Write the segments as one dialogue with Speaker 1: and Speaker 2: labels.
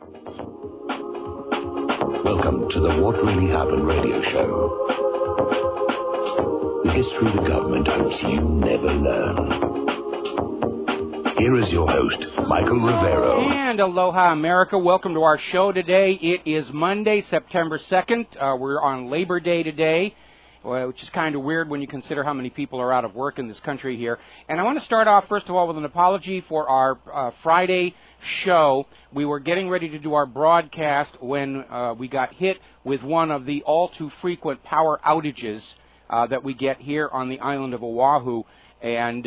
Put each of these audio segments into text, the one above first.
Speaker 1: Welcome to the What Really Happened radio show. The history the government hopes you never learn. Here is your host, Michael Rivero.
Speaker 2: And aloha, America. Welcome to our show today. It is Monday, September 2nd. We're on Labor Day today, which is kind of weird when you consider how many people are out of work in this country here. And I want to start off, first of all, with an apology for our Friday show. We were getting ready to do our broadcast when we got hit with one of the all-too-frequent power outages that we get here on the island of Oahu. And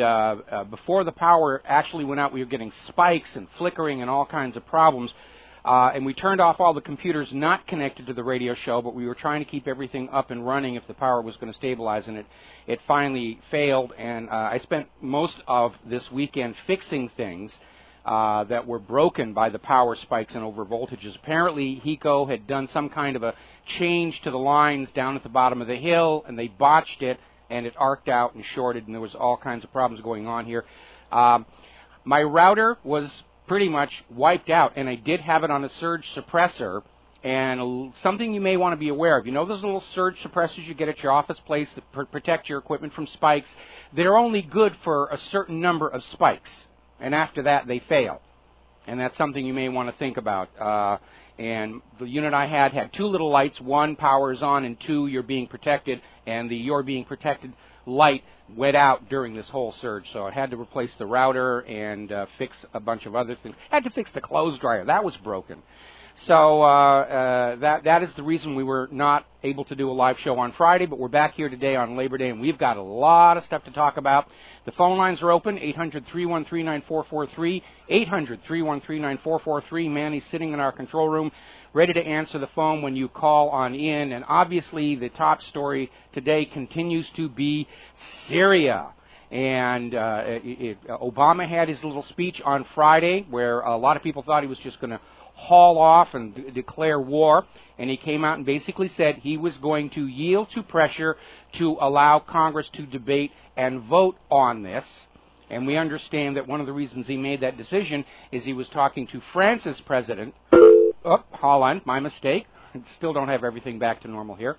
Speaker 2: before the power actually went out, we were getting spikes and flickering and all kinds of problems. And we turned off all the computers not connected to the radio show, but we were trying to keep everything up and running if the power was going to stabilize, and it finally failed. And I spent most of this weekend fixing things that were broken by the power spikes and over voltages. Apparently, HECO had done some kind of a change to the lines down at the bottom of the hill, and they botched it, and it arced out and shorted, and there was all kinds of problems going on here. My router was pretty much wiped out, and I did have it on a surge suppressor, and something you may want to be aware of. You know those little surge suppressors you get at your office place that protect your equipment from spikes? They're only good for a certain number of spikes, and after that they fail. And that's something you may want to think about. And the unit I had two little lights. One, power is on, and two, you're being protected, and the you're being protected light went out during this whole surge. So I had to replace the router and fix a bunch of other things. I had to fix the clothes dryer. That was broken. So that is the reason we were not able to do a live show on Friday, but we're back here today on Labor Day, and we've got a lot of stuff to talk about. The phone lines are open, 800-313-9443, 800-313-9443. Manny's sitting in our control room, ready to answer the phone when you call on in. And obviously, the top story today continues to be Syria. And Obama had his little speech on Friday where a lot of people thought he was just going to haul off and declare war, and he came out and basically said he was going to yield to pressure to allow Congress to debate and vote on this. And we understand that one of the reasons he made that decision is he was talking to France's president. Oh, Holland, my mistake. Still don't have everything back to normal here.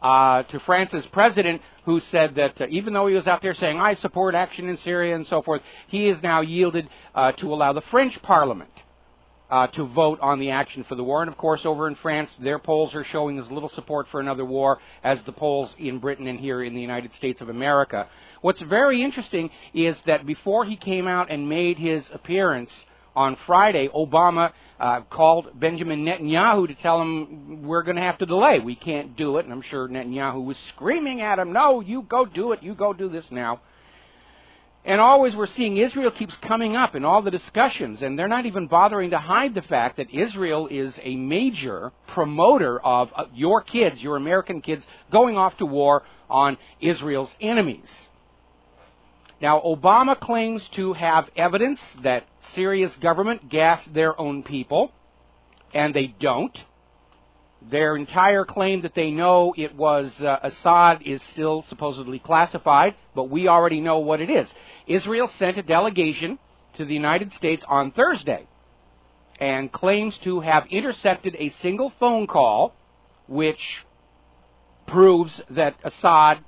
Speaker 2: To France's president, who said that even though he was out there saying, I support action in Syria and so forth, he has now yielded to allow the French Parliament to vote on the action for the war. And, of course, over in France, their polls are showing as little support for another war as the polls in Britain and here in the United States of America. What's very interesting is that before he came out and made his appearance on Friday, Obama called Benjamin Netanyahu to tell him we're going to have to delay. We can't do it. And I'm sure Netanyahu was screaming at him, no, you go do it. You go do this now. And always we're seeing Israel keeps coming up in all the discussions, and they're not even bothering to hide the fact that Israel is a major promoter of your kids, your American kids, going off to war on Israel's enemies. Now, Obama claims to have evidence that Syria's government gassed their own people, and they don't. Their entire claim that they know it was Assad is still supposedly classified, but we already know what it is. Israel sent a delegation to the United States on Thursday and claims to have intercepted a single phone call which proves that Assad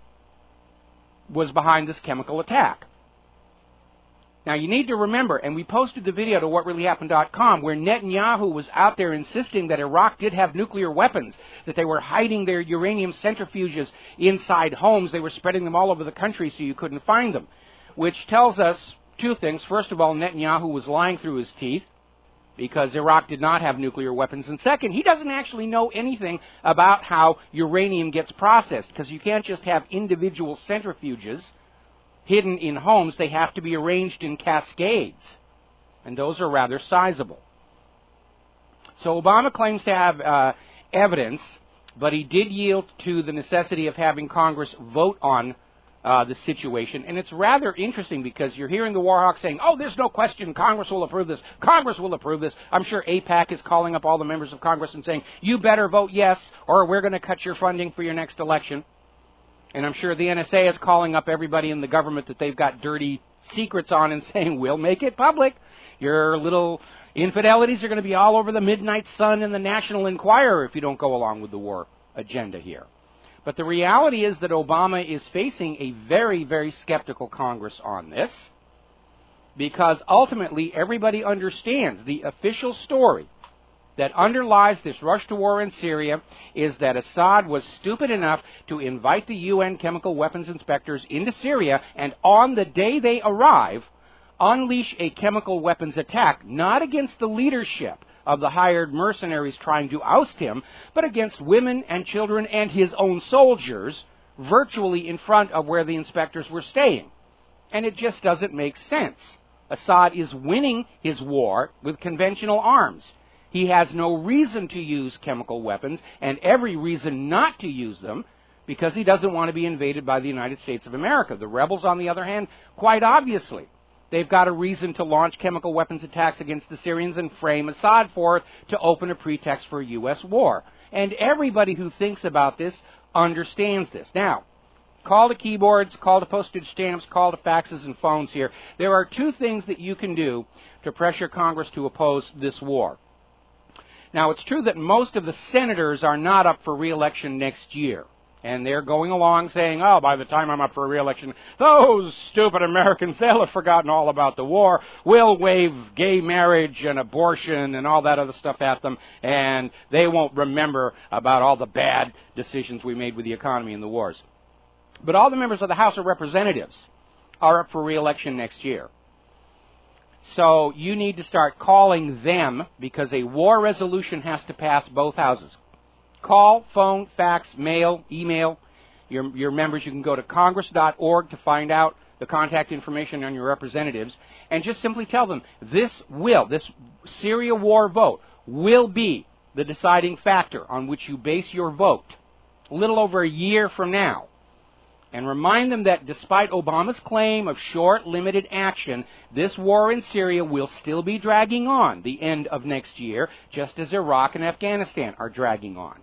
Speaker 2: was behind this chemical attack. Now, you need to remember, and we posted the video to whatreallyhappened.com, where Netanyahu was out there insisting that Iraq did have nuclear weapons, that they were hiding their uranium centrifuges inside homes. They were spreading them all over the country so you couldn't find them, which tells us two things. First of all, Netanyahu was lying through his teeth because Iraq did not have nuclear weapons. And second, he doesn't actually know anything about how uranium gets processed, because you can't just have individual centrifuges hidden in homes. They have to be arranged in cascades, and those are rather sizable. So Obama claims to have evidence, but he did yield to the necessity of having Congress vote on the situation. And it's rather interesting because you're hearing the war hawks saying, oh, there's no question Congress will approve this. Congress will approve this. I'm sure AIPAC is calling up all the members of Congress and saying, you better vote yes, or we're going to cut your funding for your next election. And I'm sure the NSA is calling up everybody in the government that they've got dirty secrets on and saying, we'll make it public. Your little infidelities are going to be all over the Midnight Sun and the National Enquirer if you don't go along with the war agenda here. But the reality is that Obama is facing a very, very skeptical Congress on this, because ultimately everybody understands the official story that underlies this rush to war in Syria is that Assad was stupid enough to invite the UN chemical weapons inspectors into Syria, and on the day they arrive, unleash a chemical weapons attack, not against the leadership of the hired mercenaries trying to oust him, but against women and children and his own soldiers, virtually in front of where the inspectors were staying. And it just doesn't make sense. Assad is winning his war with conventional arms. He has no reason to use chemical weapons, and every reason not to use them, because he doesn't want to be invaded by the United States of America. The rebels, on the other hand, quite obviously, they've got a reason to launch chemical weapons attacks against the Syrians and frame Assad for it to open a pretext for a U.S. war. And everybody who thinks about this understands this. Now, call to keyboards, call to postage stamps, call to faxes and phones here. There are two things that you can do to pressure Congress to oppose this war. Now, it's true that most of the senators are not up for re-election next year. And they're going along saying, oh, by the time I'm up for re-election, those stupid Americans, they'll have forgotten all about the war. We'll wave gay marriage and abortion and all that other stuff at them, and they won't remember about all the bad decisions we made with the economy and the wars. But all the members of the House of Representatives are up for re-election next year. So you need to start calling them, because a war resolution has to pass both houses. Call, phone, fax, mail, email your members. You can go to congress.org to find out the contact information on your representatives, and just simply tell them this Syria war vote will be the deciding factor on which you base your vote a little over a year from now. And remind them that despite Obama's claim of short, limited action, this war in Syria will still be dragging on the end of next year, just as Iraq and Afghanistan are dragging on.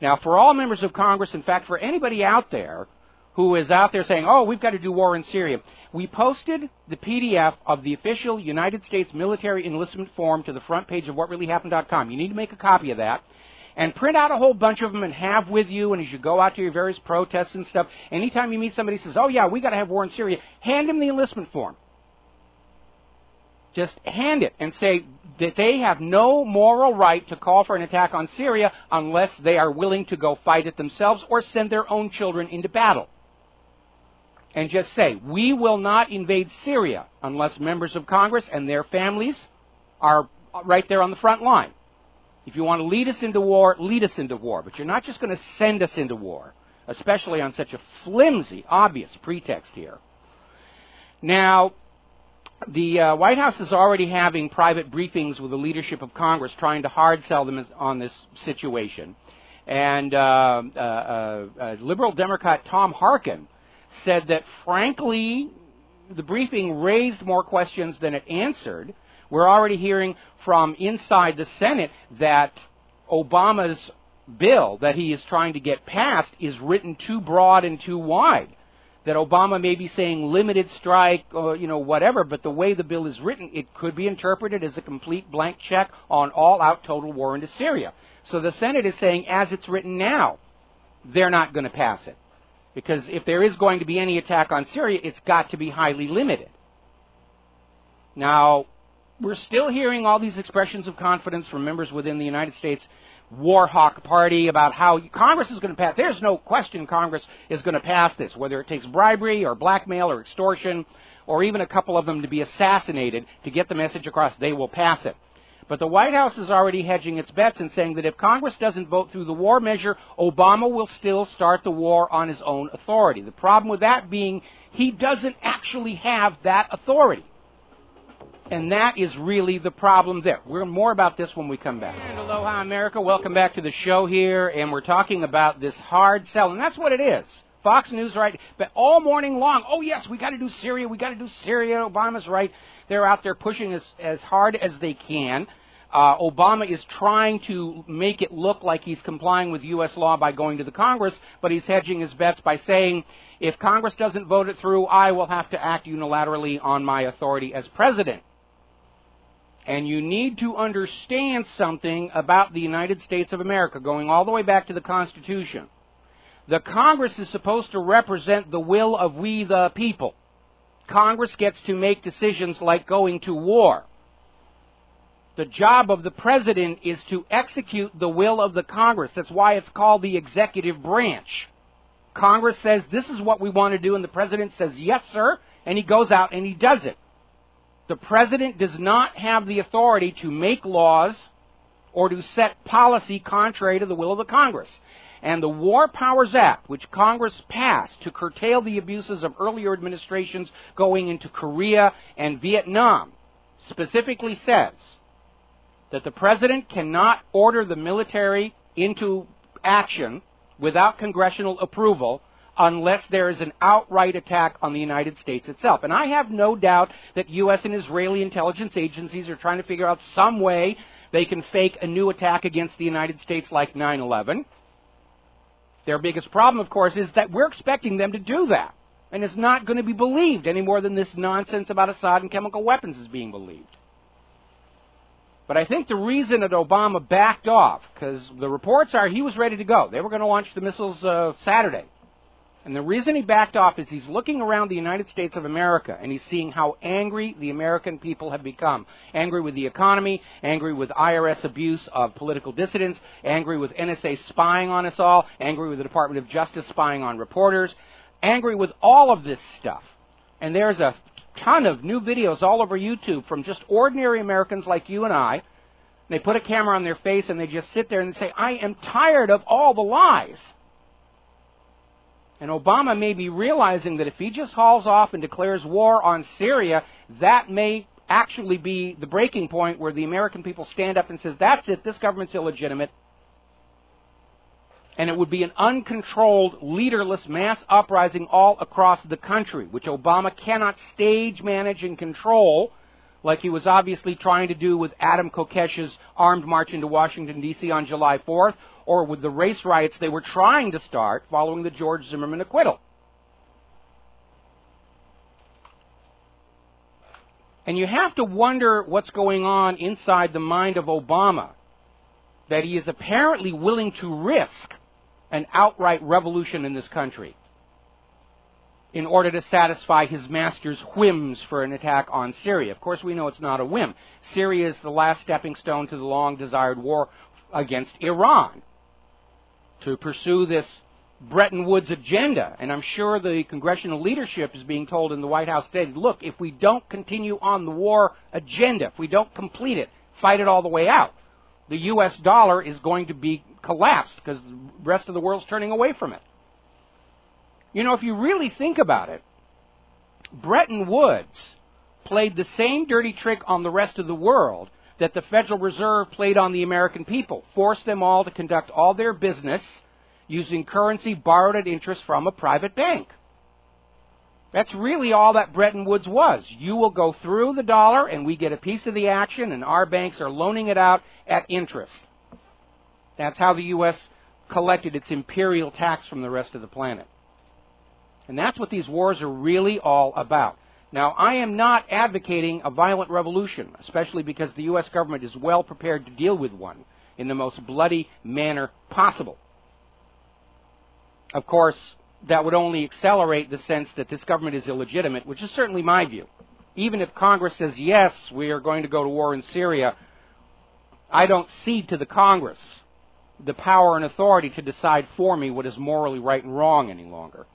Speaker 2: Now, for all members of Congress, in fact, for anybody out there who is out there saying, oh, we've got to do war in Syria, we posted the PDF of the official United States military enlistment form to the front page of whatreallyhappened.com. You need to make a copy of that and print out a whole bunch of them and have with you, and as you go out to your various protests and stuff, anytime you meet somebody who says, oh, yeah, we got to have war in Syria, hand them the enlistment form. Just hand it and say that they have no moral right to call for an attack on Syria unless they are willing to go fight it themselves or send their own children into battle. And just say, we will not invade Syria unless members of Congress and their families are right there on the front line. If you want to lead us into war, lead us into war. But you're not just going to send us into war, especially on such a flimsy, obvious pretext here. Now, the White House is already having private briefings with the leadership of Congress, trying to hard sell them on this situation. And Liberal Democrat Tom Harkin said that, frankly, the briefing raised more questions than it answered. We're already hearing from inside the Senate that Obama's bill that he is trying to get passed is written too broad and too wide. That Obama may be saying limited strike or, whatever, but the way the bill is written, it could be interpreted as a complete blank check on all-out total war into Syria. So the Senate is saying, as it's written now, they're not going to pass it. Because if there is going to be any attack on Syria, it's got to be highly limited. Now, we're still hearing all these expressions of confidence from members within the United States war hawk party about how Congress is going to pass. There's no question Congress is going to pass this, whether it takes bribery or blackmail or extortion or even a couple of them to be assassinated to get the message across. They will pass it. But the White House is already hedging its bets and saying that if Congress doesn't vote through the war measure, Obama will still start the war on his own authority. The problem with that being he doesn't actually have that authority. And that is really the problem there. We're more about this when we come back. And aloha, America. Welcome back to the show here. And we're talking about this hard sell. And that's what it is. Fox News, right? But all morning long, oh, yes, we got to do Syria. We got to do Syria. Obama's right. They're out there pushing as hard as they can. Obama is trying to make it look like he's complying with U.S. law by going to the Congress, but he's hedging his bets by saying, if Congress doesn't vote it through, I will have to act unilaterally on my authority as president. And you need to understand something about the United States of America, going all the way back to the Constitution. The Congress is supposed to represent the will of we the people. Congress gets to make decisions like going to war. The job of the president is to execute the will of the Congress. That's why it's called the executive branch. Congress says, this is what we want to do, and the president says, yes, sir, and he goes out and he does it. The president does not have the authority to make laws or to set policy contrary to the will of the Congress. And the War Powers Act, which Congress passed to curtail the abuses of earlier administrations going into Korea and Vietnam, specifically says that the president cannot order the military into action without congressional approval unless there is an outright attack on the United States itself. And I have no doubt that U.S. and Israeli intelligence agencies are trying to figure out some way they can fake a new attack against the United States like 9/11. Their biggest problem, of course, is that we're expecting them to do that. And it's not going to be believed any more than this nonsense about Assad and chemical weapons is being believed. But I think the reason that Obama backed off, because the reports are he was ready to go. They were going to launch the missiles Saturday. And the reason he backed off is he's looking around the United States of America and he's seeing how angry the American people have become. Angry with the economy, angry with IRS abuse of political dissidents, angry with NSA spying on us all, angry with the Department of Justice spying on reporters, angry with all of this stuff. And there's a ton of new videos all over YouTube from just ordinary Americans like you and I. They put a camera on their face and they just sit there and say, I am tired of all the lies. And Obama may be realizing that if he just hauls off and declares war on Syria, that may actually be the breaking point where the American people stand up and says, that's it, this government's illegitimate. And it would be an uncontrolled, leaderless mass uprising all across the country, which Obama cannot stage, manage, and control, like he was obviously trying to do with Adam Kokesh's armed march into Washington, D.C. on July 4th, or with the race riots they were trying to start following the George Zimmerman acquittal. And you have to wonder what's going on inside the mind of Obama, that he is apparently willing to risk an outright revolution in this country in order to satisfy his master's whims for an attack on Syria. Of course, we know it's not a whim. Syria is the last stepping stone to the long-desired war against Iran, to pursue this Bretton Woods agenda. And I'm sure the congressional leadership is being told in the White House today, look, if we don't continue on the war agenda, if we don't complete it, fight it all the way out, the U.S. dollar is going to be collapsed because the rest of the world's turning away from it. You know, if you really think about it, Bretton Woods played the same dirty trick on the rest of the world that the Federal Reserve played on the American people, forced them all to conduct all their business using currency borrowed at interest from a private bank. That's really all that Bretton Woods was. You will go through the dollar and we get a piece of the action and our banks are loaning it out at interest. That's how the U.S. collected its imperial tax from the rest of the planet. And that's what these wars are really all about. Now, I am not advocating a violent revolution, especially because the U.S. government is well prepared to deal with one in the most bloody manner possible. Of course, that would only accelerate the sense that this government is illegitimate, which is certainly my view. Even if Congress says, yes, we are going to go to war in Syria, I don't cede to the Congress the power and authority to decide for me what is morally right and wrong any longer.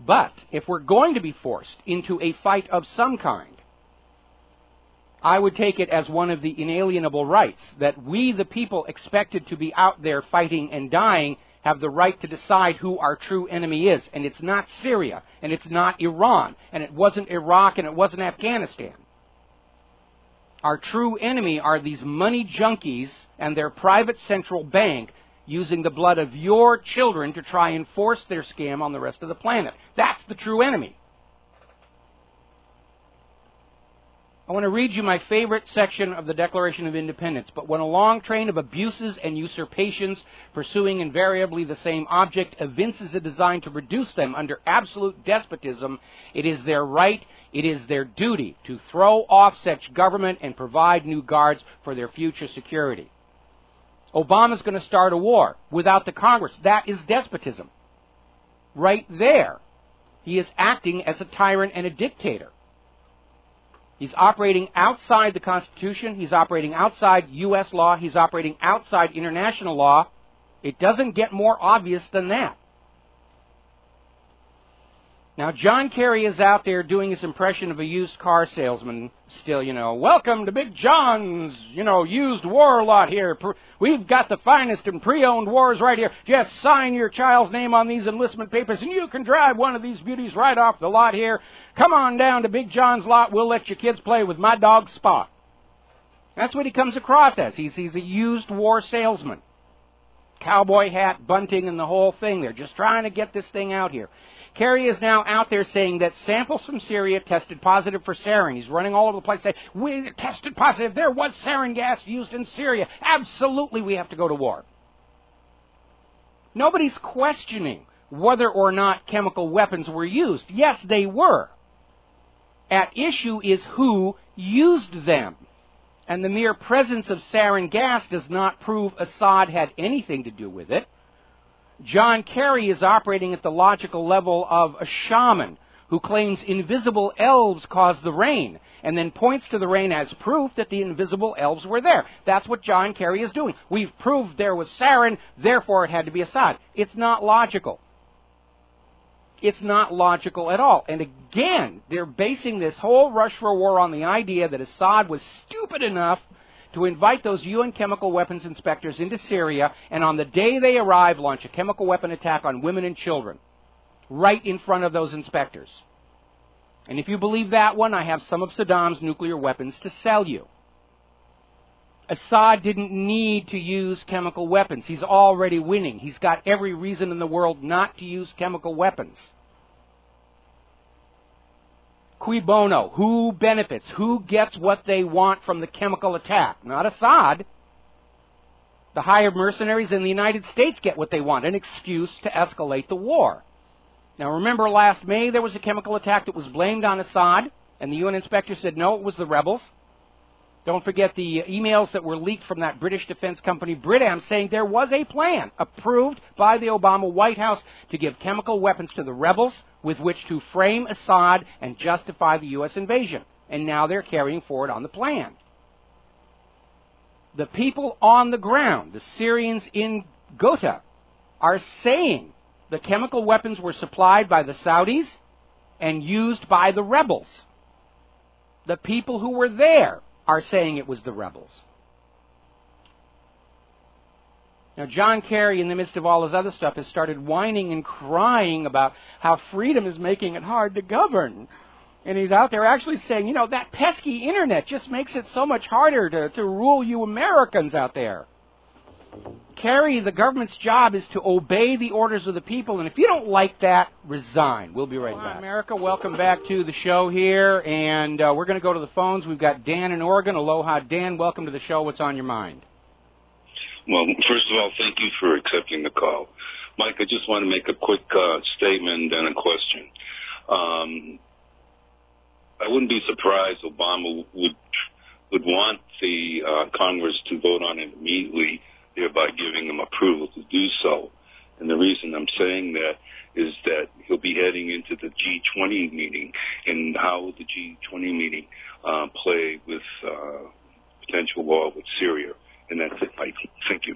Speaker 2: But if we're going to be forced into a fight of some kind, I would take it as one of the inalienable rights that we, the people expected to be out there fighting and dying, have the right to decide who our true enemy is. And it's not Syria, and it's not Iran, and it wasn't Iraq, and it wasn't Afghanistan. Our true enemy are these money junkies and their private central bank using the blood of your children to try and force their scam on the rest of the planet. That's the true enemy. I want to read you my favorite section of the Declaration of Independence. But when a long train of abuses and usurpations, pursuing invariably the same object, evinces a design to reduce them under absolute despotism, it is their right, it is their duty to throw off such government and provide new guards for their future security. Obama's going to start a war without the Congress. That is despotism. Right there. He is acting as a tyrant and a dictator. He's operating outside the Constitution. He's operating outside U.S. law. He's operating outside international law. It doesn't get more obvious than that. Now, John Kerry is out there doing his impression of a used car salesman still, welcome to Big John's, used war lot here. We've got the finest and pre-owned wars right here. Just sign your child's name on these enlistment papers and you can drive one of these beauties right off the lot here. Come on down to Big John's lot. We'll let your kids play with my dog Spot. That's what he comes across as. He's a used war salesman. Cowboy hat, bunting, and the whole thing. They're just trying to get this thing out here. Kerry is now out there saying that samples from Syria tested positive for sarin. He's running all over the place saying, we tested positive. There was sarin gas used in Syria. Absolutely, we have to go to war. Nobody's questioning whether or not chemical weapons were used. Yes, they were. At issue is who used them. And the mere presence of sarin gas does not prove Assad had anything to do with it. John Kerry is operating at the logical level of a shaman who claims invisible elves caused the rain and then points to the rain as proof that the invisible elves were there. That's what John Kerry is doing. We've proved there was sarin, therefore it had to be Assad. It's not logical. It's not logical at all. And again, they're basing this whole rush for war on the idea that Assad was stupid enough to invite those UN chemical weapons inspectors into Syria, and on the day they arrive, launch a chemical weapon attack on women and children, right in front of those inspectors. And if you believe that one, I have some of Saddam's nuclear weapons to sell you. Assad didn't need to use chemical weapons. He's already winning. He's got every reason in the world not to use chemical weapons. Cui bono? Who benefits? Who gets what they want from the chemical attack? Not Assad. The hired mercenaries in the United States get what they want, an excuse to escalate the war. Now remember last May there was a chemical attack that was blamed on Assad, and the UN inspector said no, it was the rebels. Don't forget the emails that were leaked from that British defense company, Britam, saying there was a plan approved by the Obama White House to give chemical weapons to the rebels with which to frame Assad and justify the U.S. invasion. And now they're carrying forward on the plan. The people on the ground, the Syrians in Ghouta, are saying the chemical weapons were supplied by the Saudis and used by the rebels. The people who were there are saying it was the rebels. Now, John Kerry, in the midst of all his other stuff, has started whining and crying about how freedom is making it hard to govern. And he's out there actually saying, that pesky internet just makes it so much harder to rule you Americans out there. Kerry, the government's job is to obey the orders of the people, and if you don't like that, resign. We'll be right back. America, welcome back to the show here, and we're going to go to the phones. We've got Dan in Oregon. Aloha, Dan. Welcome to the show. What's on your mind?
Speaker 3: Well, first of all, thank you for accepting the call. Mike, I just want to make a quick statement and a question. I wouldn't be surprised Obama would want the Congress to vote on it immediately, thereby giving him approval to do so. And the reason I'm saying that is that he'll be heading into the G20 meeting, and how will the G20 meeting play with potential war with Syria? And that's it, Mike. Thank you.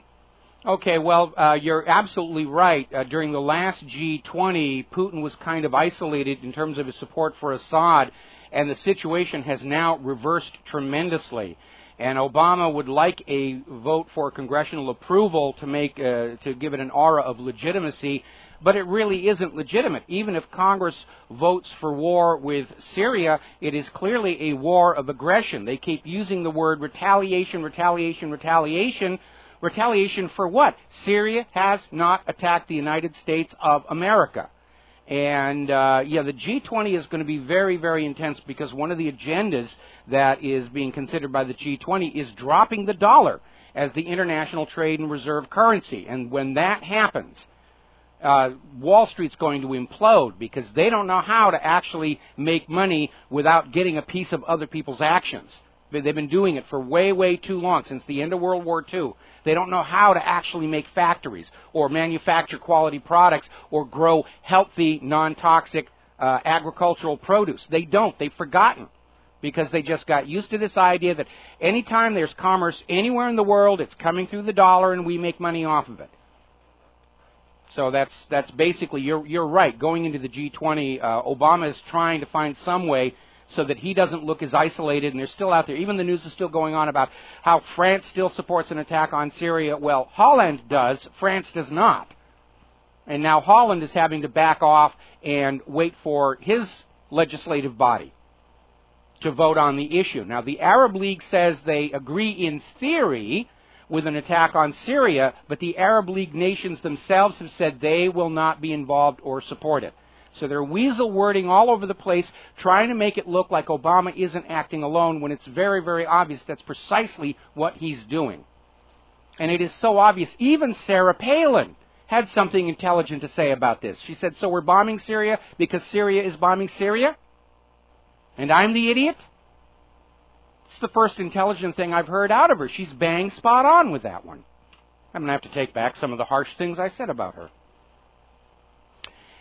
Speaker 2: Okay, well, you're absolutely right. During the last G20, Putin was kind of isolated in terms of his support for Assad, and the situation has now reversed tremendously. And Obama would like a vote for congressional approval to give it an aura of legitimacy, but it really isn't legitimate. Even if Congress votes for war with Syria, it is clearly a war of aggression. They keep using the word retaliation, retaliation, retaliation. Retaliation for what? Syria has not attacked the United States of America. And, yeah, the G20 is going to be very, very intense because one of the agendas that is being considered by the G20 is dropping the dollar as the international trade and reserve currency. And when that happens, Wall Street's going to implode because they don't know how to actually make money without getting a piece of other people's actions. They've been doing it for way, way too long, since the end of World War II. They don't know how to actually make factories or manufacture quality products or grow healthy, non-toxic agricultural produce. They don't. They've forgotten because they just got used to this idea that anytime there's commerce anywhere in the world, it's coming through the dollar and we make money off of it. So that's basically, you're right. Going into the G20, Obama is trying to find some way so that he doesn't look as isolated, and they're still out there. Even the news is still going on about how France still supports an attack on Syria. Well, Holland does. France does not. And now Holland is having to back off and wait for his legislative body to vote on the issue. Now, the Arab League says they agree in theory with an attack on Syria, but the Arab League nations themselves have said they will not be involved or support it. So they're weasel wording all over the place, trying to make it look like Obama isn't acting alone when it's very, very obvious that's precisely what he's doing. And it is so obvious. Even Sarah Palin had something intelligent to say about this. She said, so we're bombing Syria because Syria is bombing Syria? And I'm the idiot? It's the first intelligent thing I've heard out of her. She's bang spot on with that one. I'm going to have to take back some of the harsh things I said about her.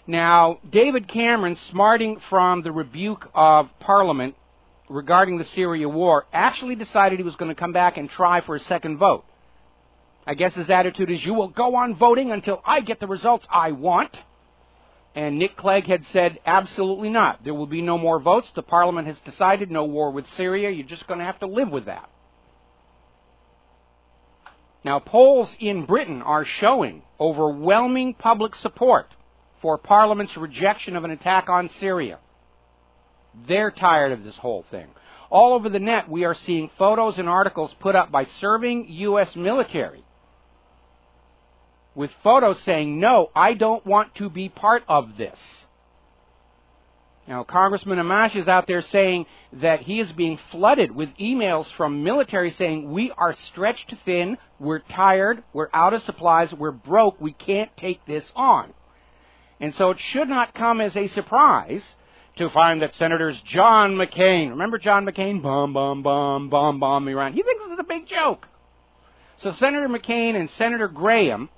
Speaker 2: Now, David Cameron, smarting from the rebuke of Parliament regarding the Syria war, actually decided he was going to come back and try for a second vote. I guess his attitude is, you will go on voting until I get the results I want. And Nick Clegg had said, absolutely not. There will be no more votes. The Parliament has decided no war with Syria. You're just going to have to live with that. Now, polls in Britain are showing overwhelming public support for Parliament's rejection of an attack on Syria. They're tired of this whole thing. All over the net, we are seeing photos and articles put up by serving U.S. military with photos saying, no, I don't want to be part of this. Now, Congressman Amash is out there saying that he is being flooded with emails from military saying, we are stretched thin, we're tired, we're out of supplies, we're broke, we can't take this on. And so it should not come as a surprise to find that Senators John McCain, remember John McCain? Bomb, bomb, bomb, bomb, bomb Iran. He thinks this is a big joke. So Senator McCain and Senator Graham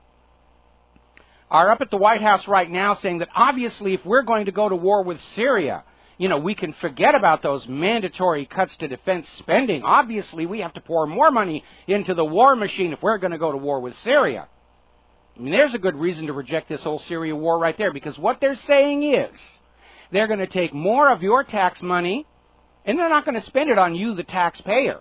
Speaker 2: are up at the White House right now saying that obviously if we're going to go to war with Syria, you know, we can forget about those mandatory cuts to defense spending. Obviously we have to pour more money into the war machine if we're going to go to war with Syria. I mean, there's a good reason to reject this whole Syria war right there, because what they're saying is they're going to take more of your tax money, and they're not going to spend it on you, the taxpayer.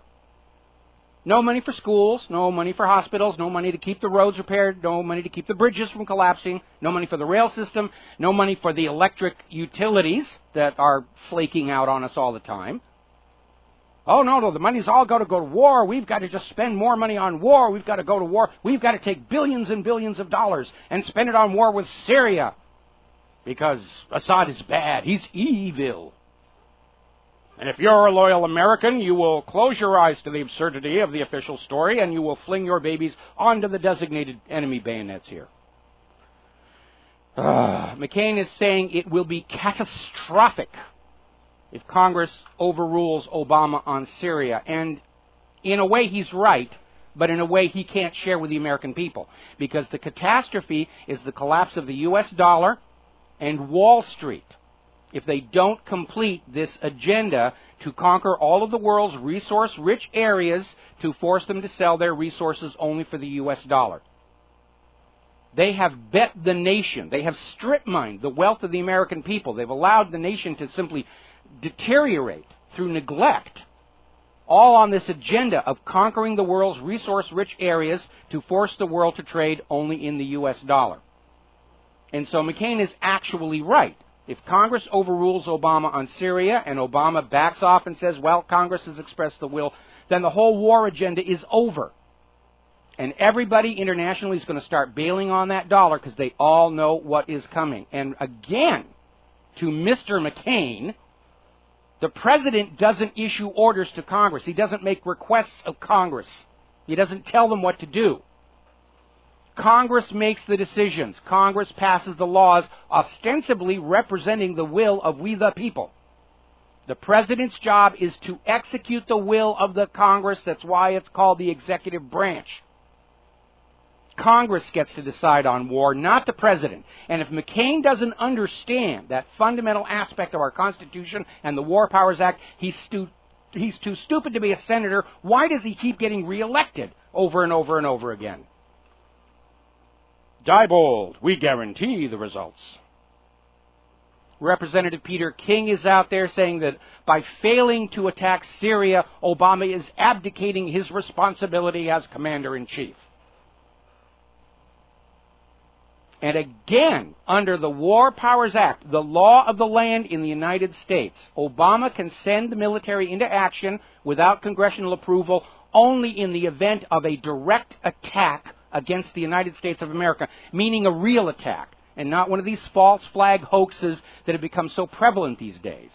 Speaker 2: No money for schools, no money for hospitals, no money to keep the roads repaired, no money to keep the bridges from collapsing, no money for the rail system, no money for the electric utilities that are flaking out on us all the time. Oh, no, the money's all got to go to war. We've got to just spend more money on war. We've got to go to war. We've got to take billions and billions of dollars and spend it on war with Syria because Assad is bad. He's evil. And if you're a loyal American, you will close your eyes to the absurdity of the official story and you will fling your babies onto the designated enemy bayonets here. McCain is saying it will be catastrophic if Congress overrules Obama on Syria. And in a way he's right, but in a way he can't share with the American people. Because the catastrophe is the collapse of the U.S. dollar and Wall Street if they don't complete this agenda to conquer all of the world's resource-rich areas to force them to sell their resources only for the U.S. dollar. They have bet the nation. They have strip-mined the wealth of the American people. They've allowed the nation to simply deteriorate through neglect, all on this agenda of conquering the world's resource-rich areas to force the world to trade only in the U.S. dollar. And so McCain is actually right. If Congress overrules Obama on Syria and Obama backs off and says, well, Congress has expressed the will, then the whole war agenda is over. And everybody internationally is going to start bailing on that dollar because they all know what is coming. And again, to Mr. McCain, the president doesn't issue orders to Congress. He doesn't make requests of Congress. He doesn't tell them what to do. Congress makes the decisions. Congress passes the laws, ostensibly representing the will of we the people. The president's job is to execute the will of the Congress. That's why it's called the executive branch. Congress gets to decide on war, not the president. And if McCain doesn't understand that fundamental aspect of our Constitution and the War Powers Act, he's too stupid to be a senator. Why does he keep getting reelected over and over and over again? Diebold, we guarantee the results. Representative Peter King is out there saying that by failing to attack Syria, Obama is abdicating his responsibility as commander-in-chief. And again, under the War Powers Act, the law of the land in the United States, Obama can send the military into action without congressional approval only in the event of a direct attack against the United States of America, meaning a real attack, and not one of these false flag hoaxes that have become so prevalent these days.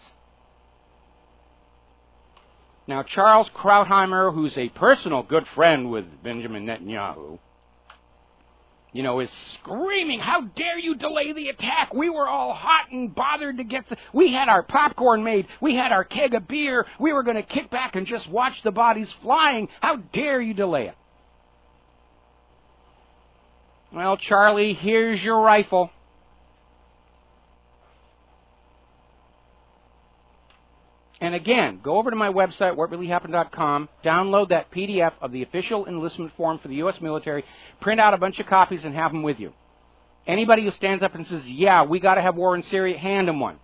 Speaker 2: Now, Charles Krautheimer, who's a personal good friend with Benjamin Netanyahu, is screaming, how dare you delay the attack? We were all hot and bothered to get we had our popcorn made. We had our keg of beer. We were going to kick back and just watch the bodies flying. How dare you delay it? Well, Charlie, here's your rifle. And again, go over to my website, whatreallyhappened.com, download that PDF of the official enlistment form for the U.S. military, print out a bunch of copies and have them with you. Anybody who stands up and says, yeah, we got to have war in Syria, hand them one.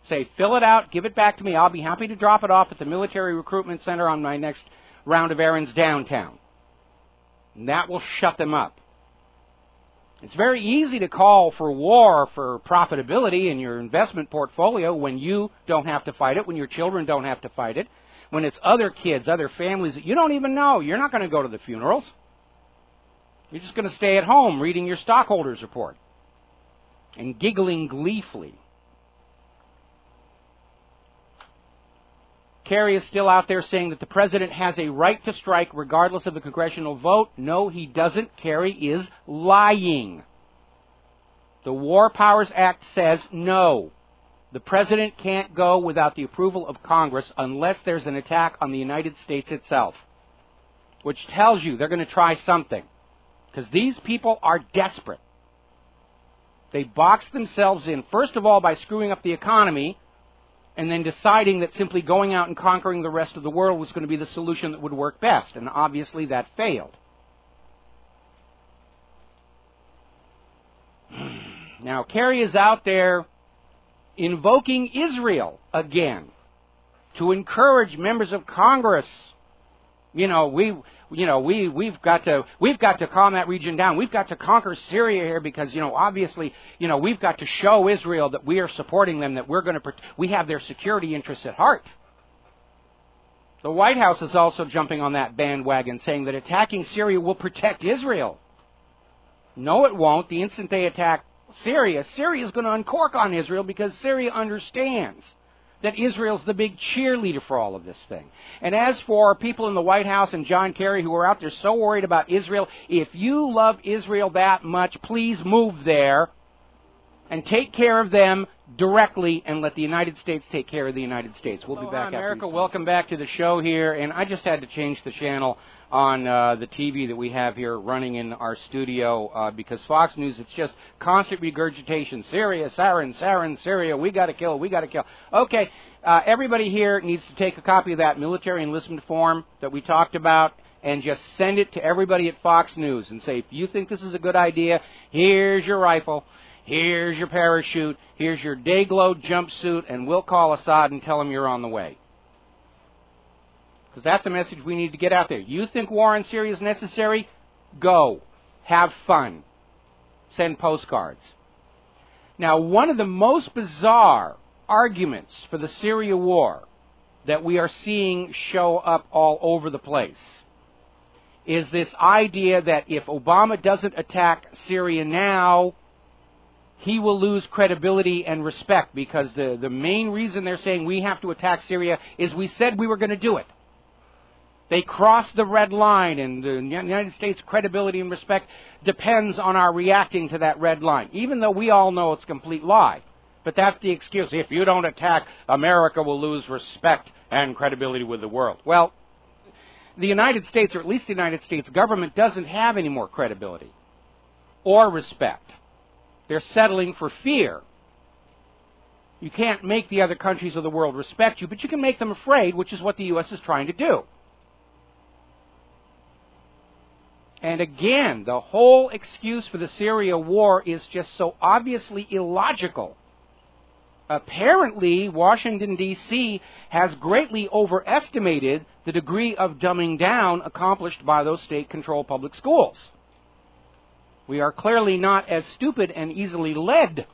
Speaker 2: Say, fill it out, give it back to me. I'll be happy to drop it off at the Military Recruitment Center on my next round of errands downtown. And that will shut them up. It's very easy to call for war for profitability in your investment portfolio when you don't have to fight it, when your children don't have to fight it, when it's other kids, other families that you don't even know. You're not going to go to the funerals. You're just going to stay at home reading your stockholders report and giggling gleefully. Kerry is still out there saying that the president has a right to strike regardless of the congressional vote. No, he doesn't. Kerry is lying. The War Powers Act says no. The president can't go without the approval of Congress unless there's an attack on the United States itself, which tells you they're going to try something, because these people are desperate. They box themselves in, first of all, by screwing up the economy, and then deciding that simply going out and conquering the rest of the world was going to be the solution that would work best. And obviously that failed. Now, Kerry is out there invoking Israel again to encourage members of Congress. We've got to calm that region down. We've got to conquer Syria here because, obviously, we've got to show Israel that we are supporting them, that we have their security interests at heart. The White House is also jumping on that bandwagon, saying that attacking Syria will protect Israel. No, it won't. The instant they attack Syria, Syria is going to uncork on Israel because Syria understands that Israel's the big cheerleader for all of this thing. And as for people in the White House and John Kerry who are out there so worried about Israel, if you love Israel that much, please move there and take care of them directly and let the United States take care of the United States. We'll be back after America. Welcome back to the show here. And I just had to change the channel on the TV that we have here running in our studio because Fox News, it's just constant regurgitation. Syria, sarin, Syria, we got to kill, we got to kill. Okay, everybody here needs to take a copy of that military enlistment form that we talked about and just send it to everybody at Fox News and say, if you think this is a good idea, here's your rifle, here's your parachute, here's your day-glow jumpsuit, and we'll call Assad and tell him you're on the way. Because that's a message we need to get out there. You think war in Syria is necessary? Go. Have fun. Send postcards. Now, one of the most bizarre arguments for the Syria war that we are seeing show up all over the place is this idea that if Obama doesn't attack Syria now, he will lose credibility and respect, because the main reason they're saying we have to attack Syria is we said we were going to do it. They crossed the red line, and the United States' credibility and respect depends on our reacting to that red line, even though we all know it's a complete lie. But that's the excuse. If you don't attack, America will lose respect and credibility with the world. Well, the United States, or at least the United States government, doesn't have any more credibility or respect. They're settling for fear. You can't make the other countries of the world respect you, but you can make them afraid, which is what the U.S. is trying to do. And again, the whole excuse for the Syria war is just so obviously illogical. Apparently, Washington, D.C. has greatly overestimated the degree of dumbing down accomplished by those state-controlled public schools. We are clearly not as stupid and easily led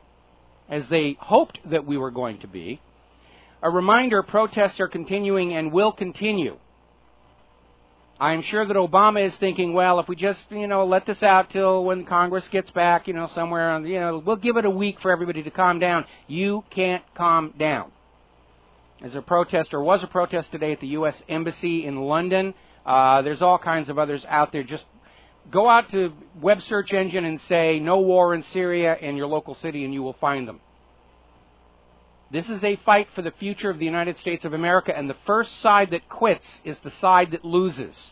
Speaker 2: as they hoped that we were going to be. A reminder, protests are continuing and will continue. I'm sure that Obama is thinking, well, if we just, let this out till when Congress gets back, somewhere on, we'll give it a week for everybody to calm down. You can't calm down. Was a protest today at the U.S. Embassy in London. There's all kinds of others out there. Just go out to web search engine and say, no war in Syria in your local city, and you will find them. This is a fight for the future of the United States of America, and the first side that quits is the side that loses.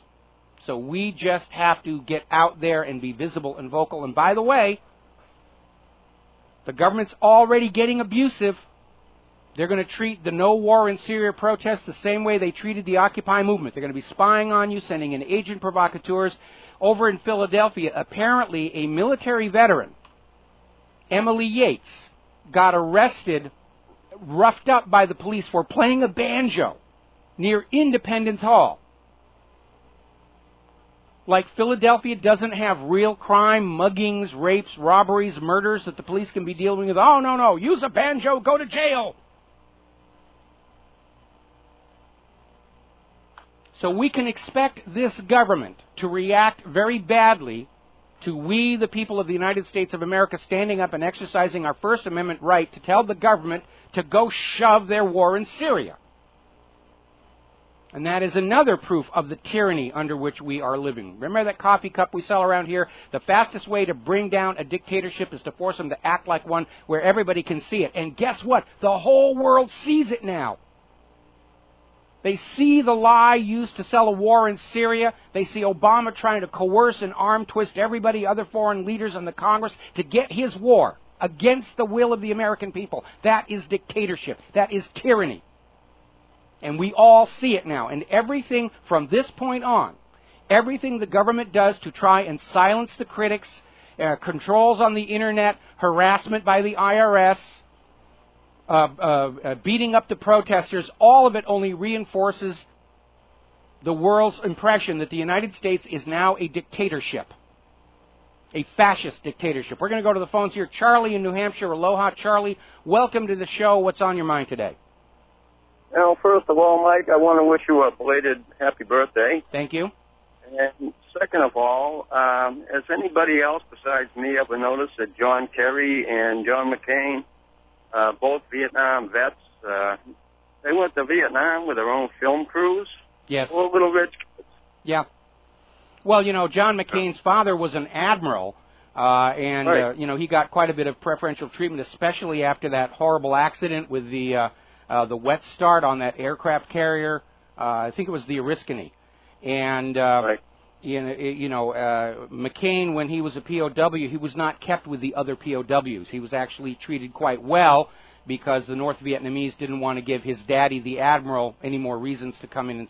Speaker 2: So we just have to get out there and be visible and vocal. And by the way, the government's already getting abusive. They're going to treat the no war in Syria protests the same way they treated the Occupy movement. They're going to be spying on you, sending in agent provocateurs. Over in Philadelphia, apparently a military veteran, Emily Yates, got arrested, roughed up by the police for playing a banjo near Independence Hall. Like Philadelphia doesn't have real crime, muggings, rapes, robberies, murders that the police can be dealing with. Oh, no, use a banjo, go to jail. So we can expect this government to react very badly to we, the people of the United States of America, standing up and exercising our First Amendment right to tell the government to go shove their war in Syria. And that is another proof of the tyranny under which we are living. Remember that coffee cup we sell around here? The fastest way to bring down a dictatorship is to force them to act like one where everybody can see it. And guess what? The whole world sees it now. They see the lie used to sell a war in Syria. They see Obama trying to coerce and arm twist everybody, other foreign leaders in the Congress, to get his war against the will of the American people. That is dictatorship. That is tyranny. And we all see it now. And everything from this point on, everything the government does to try and silence the critics, controls on the Internet, harassment by the IRS, beating up the protesters, all of it only reinforces the world's impression that the United States is now a dictatorship, a fascist dictatorship. We're going to go to the phones here. Charlie in New Hampshire. Aloha, Charlie. Welcome to the show. What's on your mind today?
Speaker 4: Well, first of all, Mike, I want to wish you a belated happy birthday.
Speaker 2: Thank you.
Speaker 4: And second of all, has anybody else besides me ever noticed that John Kerry and John McCain, both Vietnam vets, they went to Vietnam with their own film crews?
Speaker 2: Yes.
Speaker 4: All little rich kids.
Speaker 2: Yeah. Well, John McCain's father was an admiral, and,
Speaker 4: right.
Speaker 2: He got quite a bit of preferential treatment, especially after that horrible accident with the wet start on that aircraft carrier. I think it was the Oriskany. And,
Speaker 4: right.
Speaker 2: McCain, when he was a POW, he was not kept with the other POWs. He was actually treated quite well because the North Vietnamese didn't want to give his daddy, the admiral, any more reasons to come in and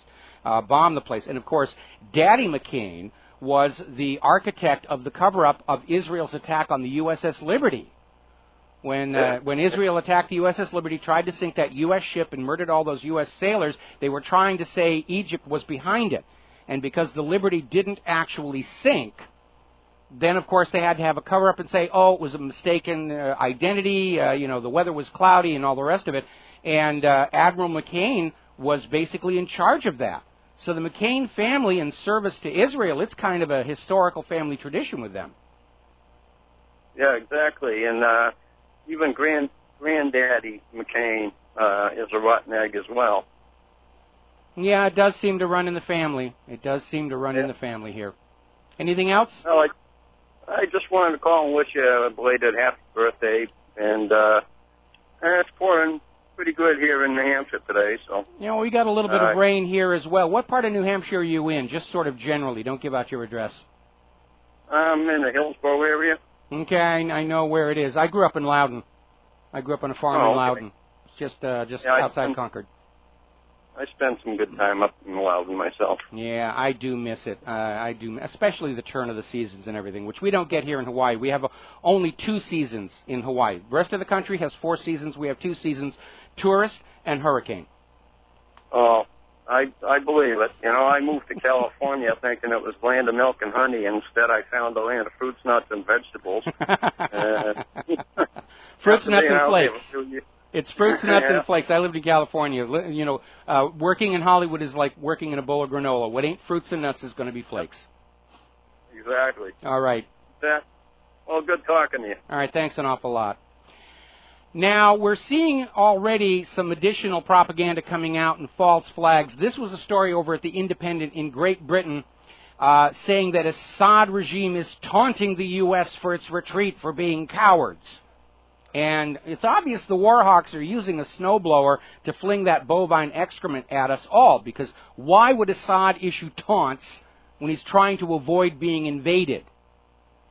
Speaker 2: bomb the place. And, of course, Daddy McCain was the architect of the cover-up of Israel's attack on the USS Liberty. When Israel attacked the USS Liberty, tried to sink that U.S. ship and murdered all those U.S. sailors, they were trying to say Egypt was behind it. And because the Liberty didn't actually sink, then, of course, they had to have a cover-up and say, oh, it was a mistaken identity, the weather was cloudy and all the rest of it. And Admiral McCain was basically in charge of that. So the McCain family, in service to Israel, it's kind of a historical family tradition with them.
Speaker 4: Yeah, exactly. And even Granddaddy McCain is a rotten egg as well.
Speaker 2: Yeah, it does seem to run in the family. It does seem to run in the family here. Anything else?
Speaker 4: Well, I just wanted to call and wish you a belated happy birthday, and it's pouring pretty good here in New Hampshire today. So
Speaker 2: you know, we got a little bit of rain here as well. What part of New Hampshire are you in? Just sort of generally. Don't give out your address.
Speaker 4: I'm in the Hillsborough area.
Speaker 2: Okay, I know where it is. I grew up in Loudon. I grew up on a farm in Loudon. It's just outside Concord.
Speaker 4: I spent some good time up in Loudon myself.
Speaker 2: Yeah, I do miss it. I do, especially the turn of the seasons and everything, which we don't get here in Hawaii. We have only 2 seasons in Hawaii. The rest of the country has 4 seasons. We have 2 seasons, tourist and hurricane.
Speaker 4: Oh, I believe it. You know, I moved to California thinking it was land of milk and honey. Instead, I found a land of fruits, nuts, and vegetables.
Speaker 2: Fruits, nuts, and flakes. It's fruits, nuts, and flakes. I lived in California. You know, working in Hollywood is like working in a bowl of granola. What ain't fruits and nuts is going to be flakes.
Speaker 4: Exactly.
Speaker 2: All right.
Speaker 4: Well, good talking to you.
Speaker 2: All right, thanks an awful lot. Now, we're seeing already some additional propaganda coming out and false flags. This was a story over at The Independent in Great Britain saying that Assad regime is taunting the U.S. for its retreat for being cowards. And it's obvious the war hawks are using a snowblower to fling that bovine excrement at us all, because why would Assad issue taunts when he's trying to avoid being invaded?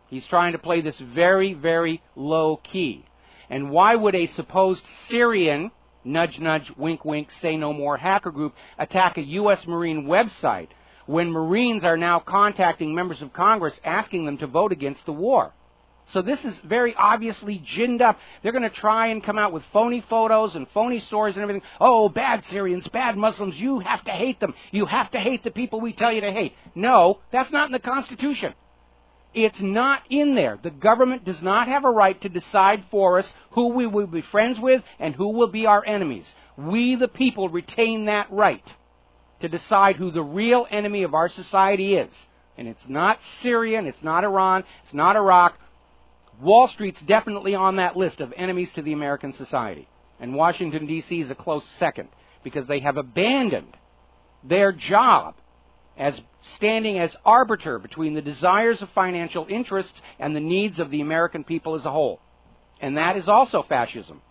Speaker 2: He's trying to play this very, very low key. And why would a supposed Syrian, nudge, nudge, wink, wink, say no more hacker group attack a U.S. Marine website when Marines are now contacting members of Congress asking them to vote against the war? So this is very obviously ginned up. They're going to try and come out with phony photos and phony stories and everything. Oh, bad Syrians, bad Muslims, you have to hate them. You have to hate the people we tell you to hate. No, that's not in the Constitution. It's not in there. The government does not have a right to decide for us who we will be friends with and who will be our enemies. We, the people, retain that right to decide who the real enemy of our society is. And it's not Syria, and it's not Iran, it's not Iraq. Wall Street's definitely on that list of enemies to the American society. And Washington, D.C. is a close second, because they have abandoned their job as standing as arbiter between the desires of financial interests and the needs of the American people as a whole. And that is also fascism.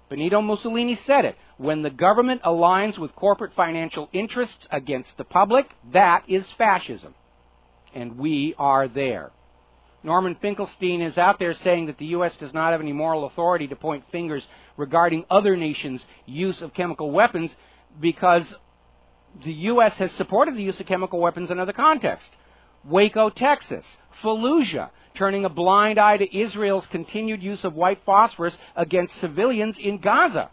Speaker 2: Benito Mussolini said it. When the government aligns with corporate financial interests against the public, that is fascism. And we are there. Norman Finkelstein is out there saying that the U.S. does not have any moral authority to point fingers regarding other nations' use of chemical weapons because the U.S. has supported the use of chemical weapons in other contexts. Waco, Texas, Fallujah, turning a blind eye to Israel's continued use of white phosphorus against civilians in Gaza.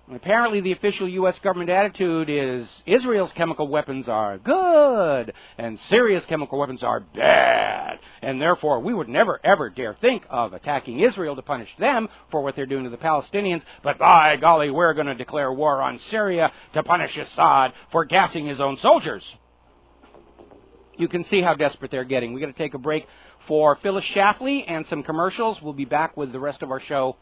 Speaker 2: And apparently the official U.S. government attitude is Israel's chemical weapons are good and Syria's chemical weapons are bad. And therefore we would never, ever dare think of attacking Israel to punish them for what they're doing to the Palestinians. But by golly, we're going to declare war on Syria to punish Assad for gassing his own soldiers. You can see how desperate they're getting. We're going to take a break for Phyllis Shapley and some commercials. We'll be back with the rest of our show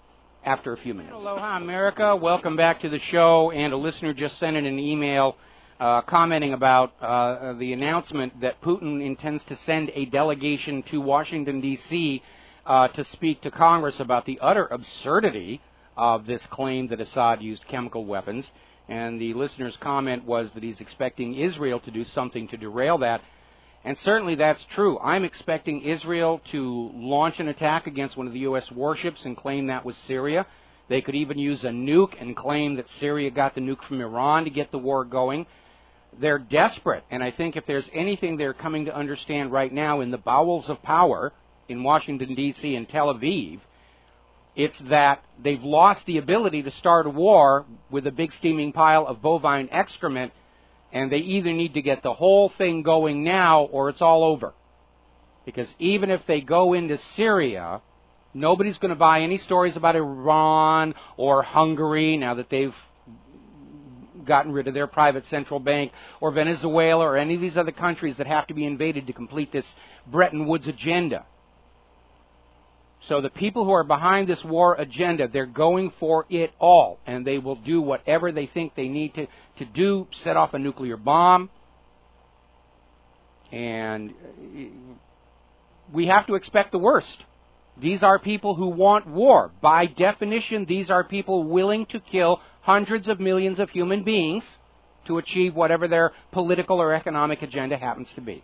Speaker 2: after a few minutes. Aloha, America. Welcome back to the show. And a listener just sent in an email commenting about the announcement that Putin intends to send a delegation to Washington, D.C. To speak to Congress about the utter absurdity of this claim that Assad used chemical weapons. And the listener's comment was that he's expecting Israel to do something to derail that. And certainly that's true. I'm expecting Israel to launch an attack against one of the U.S. warships and claim that was Syria. They could even use a nuke and claim that Syria got the nuke from Iran to get the war going. They're desperate. And I think if there's anything they're coming to understand right now in the bowels of power in Washington, D.C. and Tel Aviv, it's that they've lost the ability to start a war with a big steaming pile of bovine excrement. And they either need to get the whole thing going now or it's all over. Because even if they go into Syria, nobody's going to buy any stories about Iran or Hungary now that they've gotten rid of their private central bank, or Venezuela or any of these other countries that have to be invaded to complete this Bretton Woods agenda. So the people who are behind this war agenda, they're going for it all, and they will do whatever they think they need to do, set off a nuclear bomb. And we have to expect the worst. These are people who want war. By definition, these are people willing to kill hundreds of millions of human beings to achieve whatever their political or economic agenda happens to be.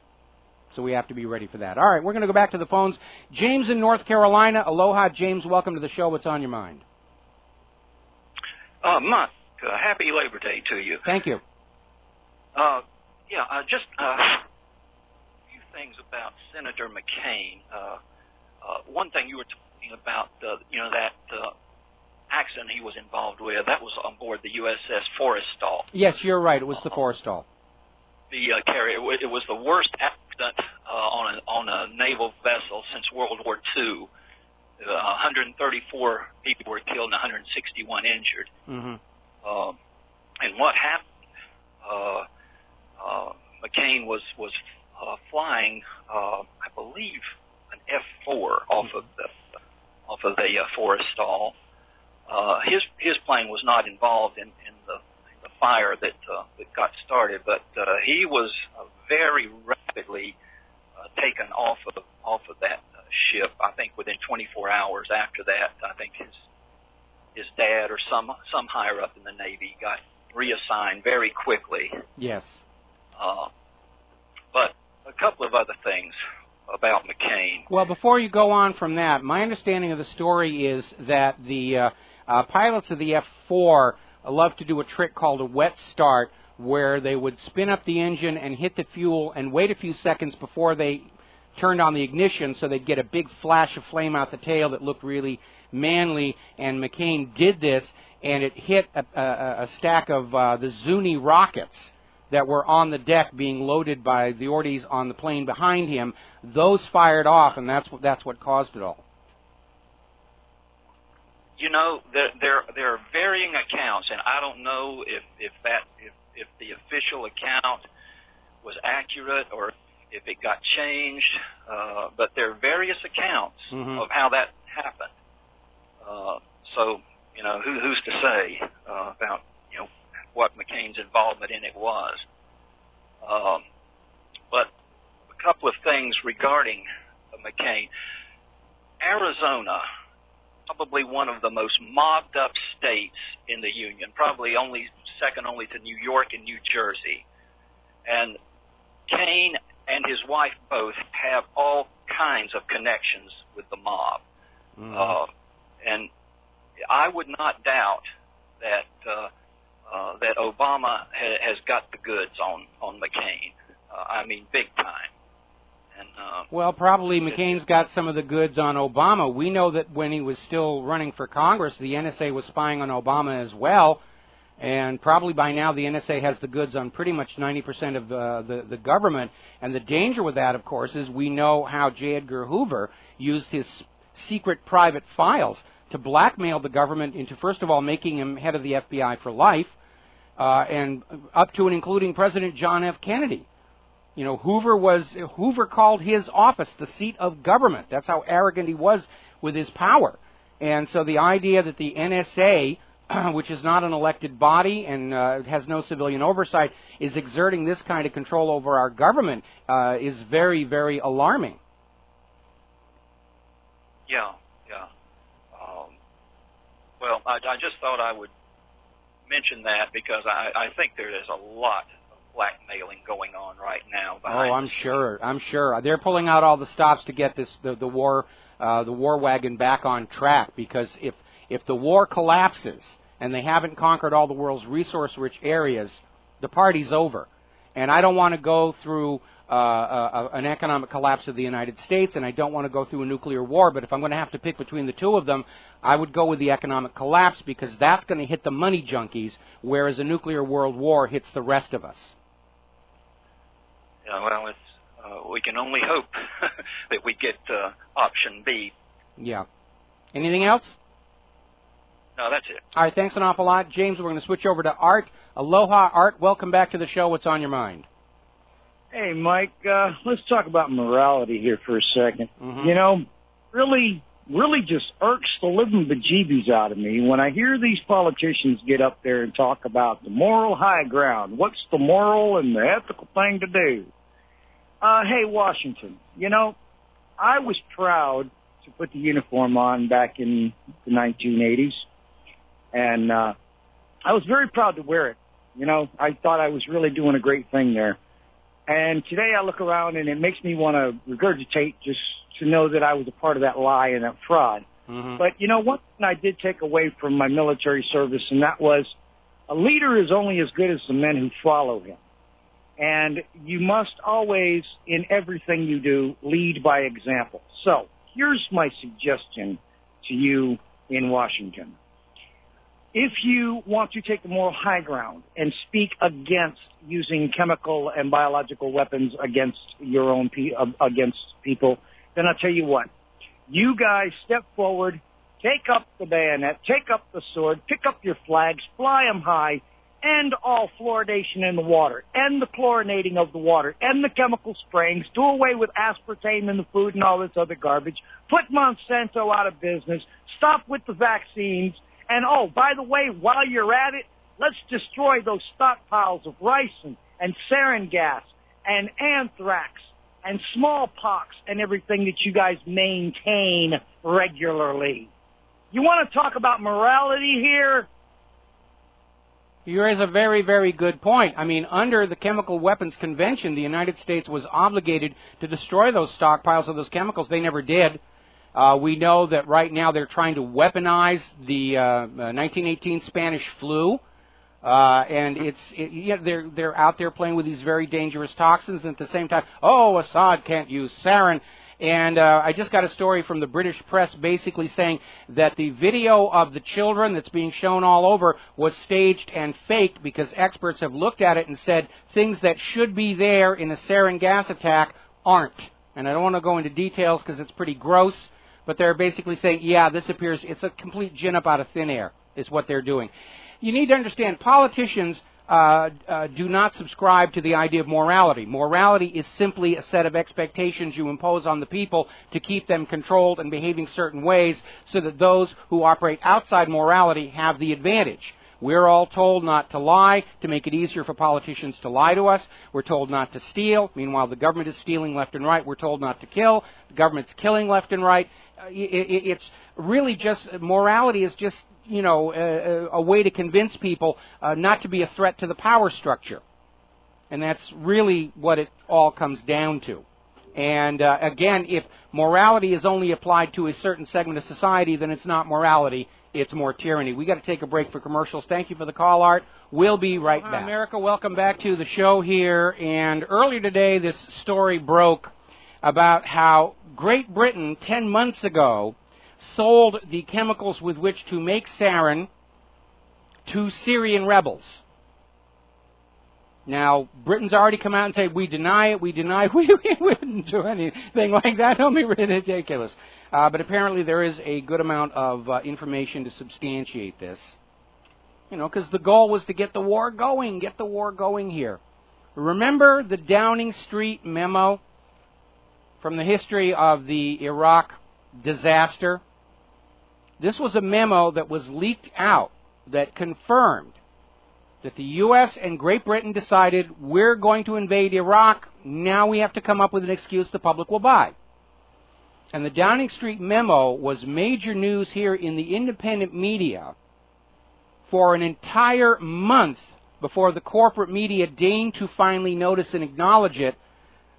Speaker 2: So we have to be ready for that. All right, we're going to go back to the phones. James in North Carolina. Aloha, James. Welcome to the show. What's on your mind?
Speaker 5: Mike, happy Labor Day to you.
Speaker 2: Thank you.
Speaker 5: Just a few things about Senator McCain. One thing you were talking about, that accident he was involved with, that was on board the USS Forrestal.
Speaker 2: Yes, you're right. It was the Forrestal.
Speaker 5: The carrier. It was the worst accident on a naval vessel since World War II. 134 people were killed and 161 injured.
Speaker 2: Mm-hmm.
Speaker 5: And what happened? McCain was flying, I believe, an F-4 off of the Forrestal. His plane was not involved in the fire that got started, but he was very rapidly taken off of that ship. I think within 24 hours after that, I think his dad or some higher up in the Navy got reassigned very quickly.
Speaker 2: Yes.
Speaker 5: But a couple of other things about McCain.
Speaker 2: Well, before you go on from that, my understanding of the story is that the pilots of the F-4 love to do a trick called a wet start, where they would spin up the engine and hit the fuel and wait a few seconds before they turned on the ignition, so they'd get a big flash of flame out the tail that looked really manly. And McCain did this, and it hit a stack of the Zuni rockets that were on the deck being loaded by the Orties on the plane behind him. Those fired off, and that's what caused it all.
Speaker 5: You know, there are varying accounts, and I don't know if the official account was accurate or if it got changed, but there are various accounts of how that happened. So, you know, who's to say about, you know, what McCain's involvement in it was. But a couple of things regarding McCain. Arizona, probably one of the most mobbed up states in the Union, probably second only to New York and New Jersey. And Kane and his wife both have all kinds of connections with the mob. And I would not doubt that Obama has got the goods on McCain. I mean, big time. And,
Speaker 2: well, probably McCain's got some of the goods on Obama. We know that when he was still running for Congress, the NSA was spying on Obama as well. And probably by now the NSA has the goods on pretty much 90% of the government. And the danger with that, of course, is we know how J. Edgar Hoover used his secret private files to blackmail the government into, first of all, making him head of the FBI for life, and up to and including President John F. Kennedy. You know, Hoover called his office the seat of government. That's how arrogant he was with his power. And so the idea that the NSA, which is not an elected body and has no civilian oversight, is exerting this kind of control over our government is very, very alarming.
Speaker 5: Yeah. Well, I just thought I would mention that because I think there is a lot of blackmailing going on right now.
Speaker 2: I'm sure. They're pulling out all the stops to get the war wagon back on track, because if the war collapses and they haven't conquered all the world's resource-rich areas, the party's over. And I don't want to go through an economic collapse of the United States, and I don't want to go through a nuclear war, but if I'm going to have to pick between the two of them, I would go with the economic collapse, because that's going to hit the money junkies, whereas a nuclear world war hits the rest of us.
Speaker 5: Yeah, well, we can only hope that we get option B.
Speaker 2: Yeah. Anything else?
Speaker 5: No, that's it.
Speaker 2: All right, thanks an awful lot. James, we're going to switch over to Art. Aloha, Art. Welcome back to the show. What's on your mind?
Speaker 6: Hey, Mike, let's talk about morality here for a second. You know, really, really just irks the living bejeebies out of me when I hear these politicians get up there and talk about the moral high ground. What's the moral and the ethical thing to do? Hey, Washington, you know, I was proud to put the uniform on back in the 1980s, and I was very proud to wear it. You know, I thought I was really doing a great thing there. And today I look around and it makes me want to regurgitate just to know that I was a part of that lie and that fraud.
Speaker 2: Mm-hmm.
Speaker 6: But, you know, one thing I did take away from my military service, and that was a leader is only as good as the men who follow him. And you must always, in everything you do, lead by example. So here's my suggestion to you in Washington. If you want to take the moral high ground and speak against using chemical and biological weapons against your own against people, then I'll tell you what. You guys step forward, take up the bayonet, take up the sword, pick up your flags, fly them high, end all fluoridation in the water, end the chlorinating of the water, end the chemical sprayings, do away with aspartame in the food and all this other garbage, put Monsanto out of business, stop with the vaccines, and oh, by the way, while you're at it, let's destroy those stockpiles of rice and sarin gas and anthrax and smallpox and everything that you guys maintain regularly. You want to talk about morality here?
Speaker 2: You raise a very, very good point. I mean, under the Chemical Weapons Convention, the United States was obligated to destroy those stockpiles of those chemicals. They never did. We know that right now they're trying to weaponize the 1918 Spanish flu, and they're out there playing with these very dangerous toxins. And at the same time, oh, Assad can't use sarin. And I just got a story from the British press basically saying that the video of the children that's being shown all over was staged and faked because experts have looked at it and said things that should be there in a sarin gas attack aren't. And I don't want to go into details because it's pretty gross, but they're basically saying, yeah, this appears, it's a complete gin up out of thin air is what they're doing. You need to understand, politicians do not subscribe to the idea of morality. Morality is simply a set of expectations you impose on the people to keep them controlled and behaving certain ways so that those who operate outside morality have the advantage. We're all told not to lie to make it easier for politicians to lie to us. We're told not to steal. Meanwhile, the government is stealing left and right. We're told not to kill. The government's killing left and right. It's really just, morality is just, you know, a way to convince people not to be a threat to the power structure. And that's really what it all comes down to. And again, if morality is only applied to a certain segment of society, then it's not morality, it's more tyranny. We got to take a break for commercials. Thank you for the call, Art. We'll be right back. Hi, America, welcome back to the show here. And earlier today, this story broke about how Great Britain 10 months ago sold the chemicals with which to make sarin to Syrian rebels. Now, Britain's already come out and said, we deny it, we wouldn't do anything like that. Don't be ridiculous. But apparently there is a good amount of information to substantiate this. You know, because the goal was to get the war going here. Remember the Downing Street memo from the history of the Iraq disaster? This was a memo that was leaked out that confirmed that the U.S. and Great Britain decided we're going to invade Iraq. Now we have to come up with an excuse the public will buy. And the Downing Street memo was major news here in the independent media for an entire month before the corporate media deigned to finally notice and acknowledge it,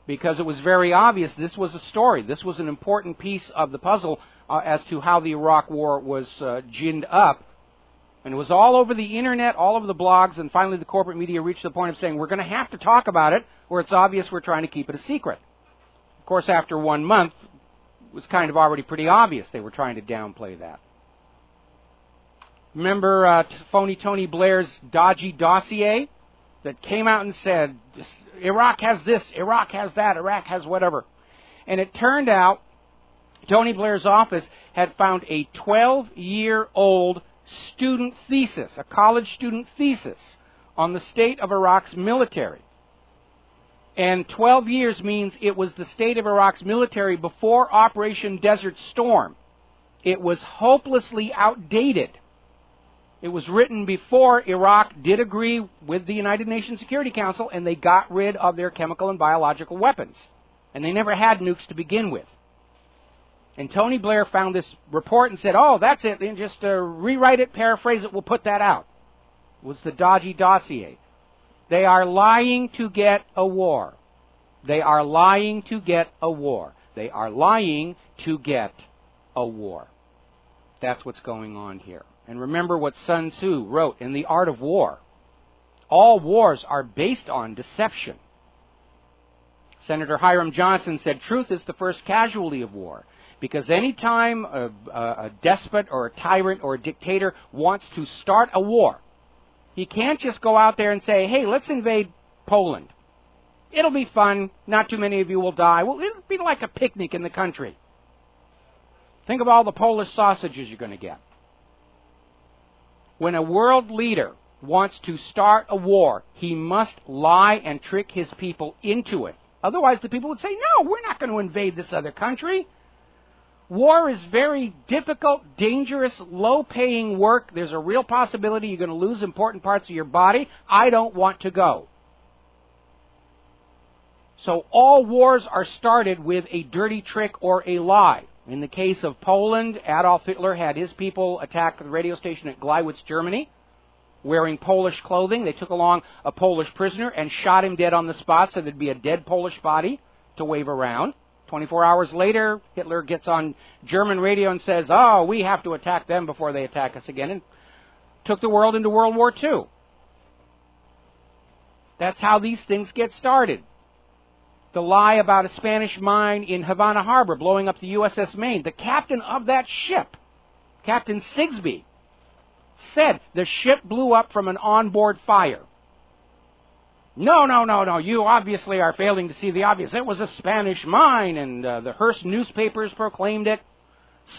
Speaker 2: because it was very obvious this was a story. This was an important piece of the puzzle as to how the Iraq war was ginned up. And it was all over the internet, all over the blogs, and finally the corporate media reached the point of saying, we're going to have to talk about it, or it's obvious we're trying to keep it a secret. Of course, after 1 month, it was kind of already pretty obvious they were trying to downplay that. Remember phony Tony Blair's dodgy dossier that came out and said, Iraq has this, Iraq has that, Iraq has whatever. And it turned out Tony Blair's office had found a 12-year-old student thesis, a college student thesis, on the state of Iraq's military. And 12 years means it was the state of Iraq's military before Operation Desert Storm. It was hopelessly outdated. It was written before Iraq did agree with the United Nations Security Council, and they got rid of their chemical and biological weapons. And they never had nukes to begin with. And Tony Blair found this report and said, oh, that's it, and just rewrite it, paraphrase it, we'll put that out. It was the dodgy dossier. They are lying to get a war. They are lying to get a war. They are lying to get a war. That's what's going on here. And remember what Sun Tzu wrote in The Art of War. All wars are based on deception. Senator Hiram Johnson said, truth is the first casualty of war. Because any time a despot or a tyrant or a dictator wants to start a war, he can't just go out there and say, hey, let's invade Poland. It'll be fun. Not too many of you will die. Well, it'll be like a picnic in the country. Think of all the Polish sausages you're going to get. When a world leader wants to start a war, he must lie and trick his people into it. Otherwise, the people would say, no, we're not going to invade this other country. War is very difficult, dangerous, low-paying work. There's a real possibility you're going to lose important parts of your body. I don't want to go. So all wars are started with a dirty trick or a lie. In the case of Poland, Adolf Hitler had his people attack the radio station at Gleiwitz, Germany, wearing Polish clothing. They took along a Polish prisoner and shot him dead on the spot so there'd be a dead Polish body to wave around. 24 hours later, Hitler gets on German radio and says, oh, we have to attack them before they attack us again, and took the world into World War II. That's how these things get started. The lie about a Spanish mine in Havana Harbor blowing up the USS Maine. The captain of that ship, Captain Sigsbee, said the ship blew up from an onboard fire. No, you obviously are failing to see the obvious. It was a Spanish mine, and the Hearst newspapers proclaimed it,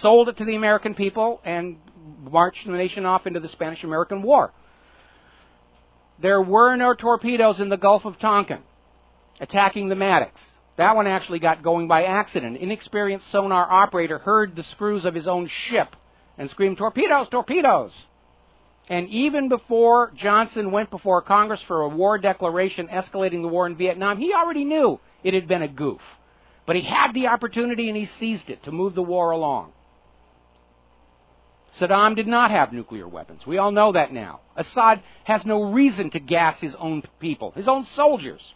Speaker 2: sold it to the American people, and marched the nation off into the Spanish-American War. There were no torpedoes in the Gulf of Tonkin attacking the Maddox. That one actually got going by accident. An inexperienced sonar operator heard the screws of his own ship and screamed, torpedoes, torpedoes! And even before Johnson went before Congress for a war declaration escalating the war in Vietnam, he already knew it had been a goof. But he had the opportunity and he seized it to move the war along. Saddam did not have nuclear weapons. We all know that now. Assad has no reason to gas his own people, his own soldiers.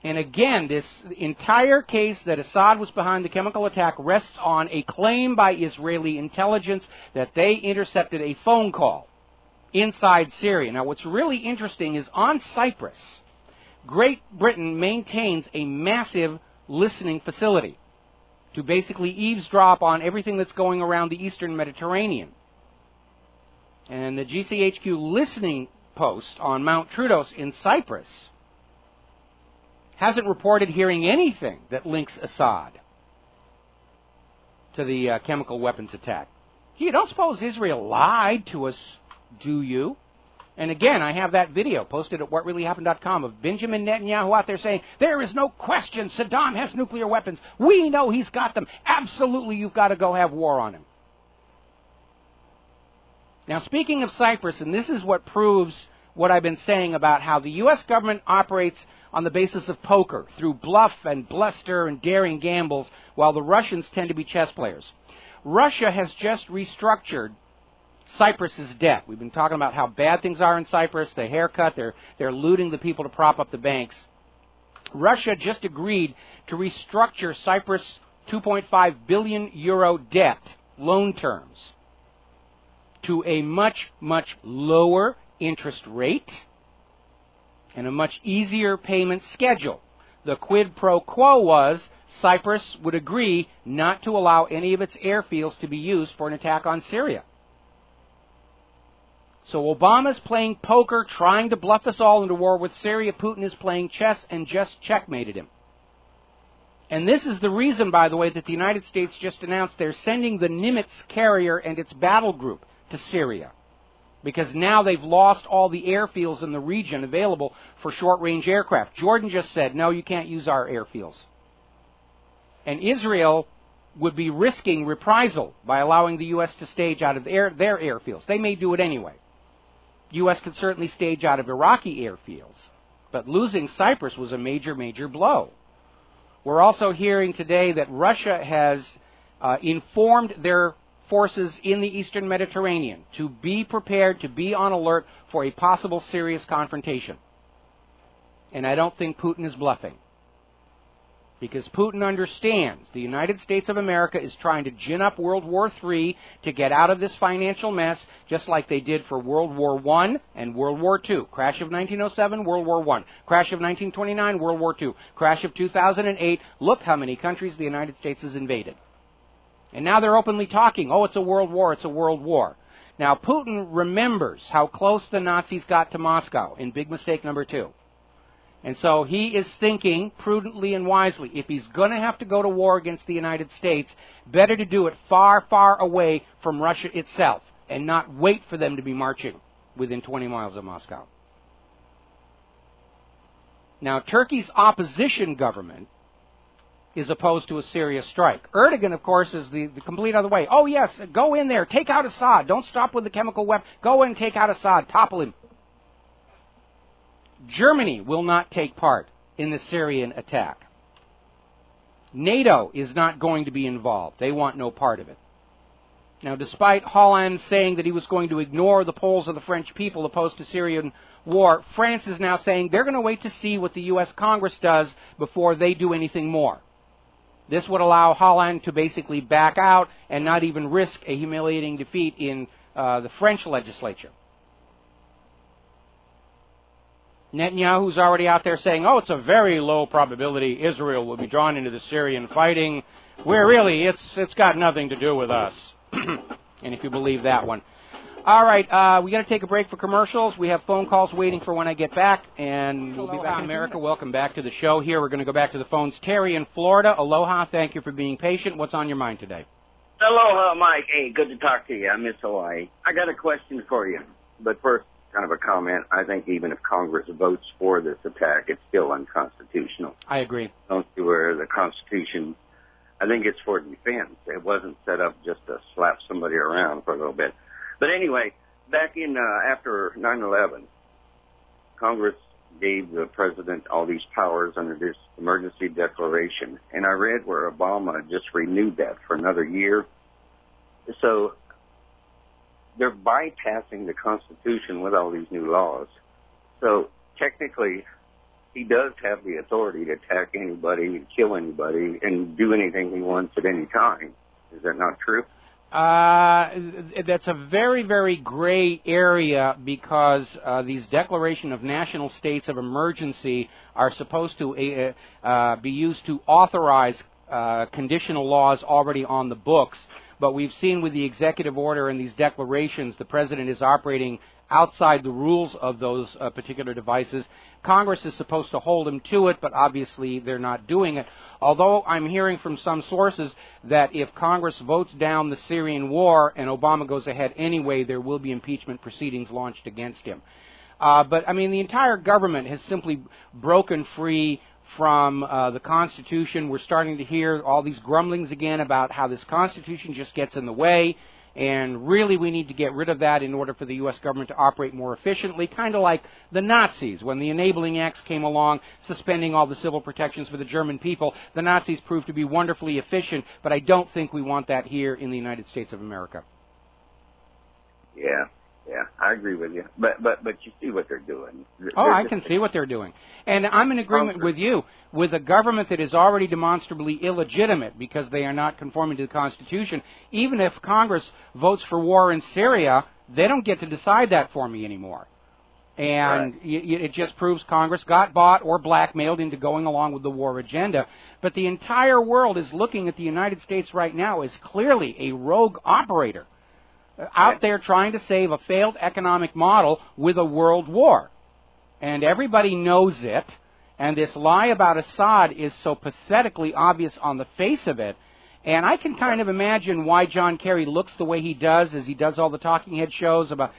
Speaker 2: And again, this entire case that Assad was behind the chemical attack rests on a claim by Israeli intelligence that they intercepted a phone call inside Syria. Now, what's really interesting is on Cyprus, Great Britain maintains a massive listening facility to basically eavesdrop on everything that's going around the eastern Mediterranean. And the GCHQ listening post on Mount Troodos in Cyprus hasn't reported hearing anything that links Assad to the chemical weapons attack. You don't suppose Israel lied to us, do you? And again, I have that video posted at whatreallyhappened.com of Benjamin Netanyahu out there saying, there is no question Saddam has nuclear weapons. We know he's got them. Absolutely, you've got to go have war on him. Now, speaking of Cyprus, and this is what proves what I've been saying about how the U.S. government operates on the basis of poker, through bluff and bluster and daring gambles, while the Russians tend to be chess players. Russia has just restructured Cyprus's debt. We've been talking about how bad things are in Cyprus, the haircut, they're looting the people to prop up the banks. Russia just agreed to restructure Cyprus' 2.5 billion euro debt, loan terms, to a much, much lower interest rate and a much easier payment schedule. The quid pro quo was Cyprus would agree not to allow any of its airfields to be used for an attack on Syria. So Obama's playing poker, trying to bluff us all into war with Syria. Putin is playing chess and just checkmated him. And this is the reason, by the way, that the United States just announced they're sending the Nimitz carrier and its battle group to Syria, because now they've lost all the airfields in the region available for short-range aircraft. Jordan just said, no, you can't use our airfields. And Israel would be risking reprisal by allowing the U.S. to stage out of their airfields. They may do it anyway. U.S. could certainly stage out of Iraqi airfields, but losing Cyprus was a major, major blow. We're also hearing today that Russia has informed their forces in the Eastern Mediterranean to be prepared, to be on alert for a possible serious confrontation. And I don't think Putin is bluffing, because Putin understands the United States of America is trying to gin up World War III to get out of this financial mess, just like they did for World War I and World War II. Crash of 1907, World War I. Crash of 1929, World War II. Crash of 2008. Look how many countries the United States has invaded. And now they're openly talking, oh, it's a world war, it's a world war. Now, Putin remembers how close the Nazis got to Moscow in big mistake number 2. And so he is thinking prudently and wisely, if he's going to have to go to war against the United States, better to do it far, far away from Russia itself and not wait for them to be marching within 20 miles of Moscow. Now, Turkey's opposition government is opposed to a Syria strike. Erdogan, of course, is the complete other way. Oh, yes, go in there, take out Assad. Don't stop with the chemical weapon. Go in and take out Assad, topple him. Germany will not take part in the Syrian attack. NATO is not going to be involved. They want no part of it. Now, despite Hollande saying that he was going to ignore the polls of the French people opposed to Syrian war, France is now saying they're going to wait to see what the U.S. Congress does before they do anything more. This would allow Hollande to basically back out and not even risk a humiliating defeat in the French legislature. Netanyahu's already out there saying, oh, it's a very low probability Israel will be drawn into the Syrian fighting, where really it's got nothing to do with us. And if you believe that one. All right, we got to take a break for commercials. We have phone calls waiting for when I get back, and we'll be back in America. Welcome back to the show here. We're going to go back to the phones. Terry in Florida, aloha. Thank you for being patient. What's on your mind today?
Speaker 7: Aloha, Mike. Hey, good to talk to you. I miss Hawaii. I got a question for you. But first, kind of a comment. I think even if Congress votes for this attack, it's still unconstitutional.
Speaker 2: I agree.
Speaker 7: Don't see where the Constitution, I think it's for defense. It wasn't set up just to slap somebody around for a little bit. But anyway, back in after 9/11, Congress gave the president all these powers under this emergency declaration. And I read where Obama just renewed that for another year. So they're bypassing the Constitution with all these new laws. So technically, he does have the authority to attack anybody, kill anybody, and do anything he wants at any time. Is that not true?
Speaker 2: That's a very, very gray area, because these declaration of national states of emergency are supposed to be used to authorize conditional laws already on the books. But we've seen with the executive order and these declarations, the president is operating outside the rules of those particular devices. Congress is supposed to hold him to it, but obviously they're not doing it. Although I'm hearing from some sources that if Congress votes down the Syrian war and Obama goes ahead anyway, there will be impeachment proceedings launched against him. But, I mean, the entire government has simply broken free from the Constitution. We're starting to hear all these grumblings again about how this Constitution just gets in the way. And really, we need to get rid of that in order for the U.S. government to operate more efficiently, kind of like the Nazis. When the Enabling Acts came along, suspending all the civil protections for the German people, the Nazis proved to be wonderfully efficient, but I don't think we want that here in the United States of America.
Speaker 7: Yeah, I agree with you. But you see what they're doing.
Speaker 2: I can see what they're doing. And I'm in agreement with you. With a government that is already demonstrably illegitimate because they are not conforming to the Constitution, even if Congress votes for war in Syria, they don't get to decide that for me anymore. And it just proves Congress got bought or blackmailed into going along with the war agenda. But the entire world is looking at the United States right now as clearly a rogue operator out there trying to save a failed economic model with a world war. And everybody knows it. And this lie about Assad is so pathetically obvious on the face of it. And I can kind of imagine why John Kerry looks the way he does as he does all the talking head shows about...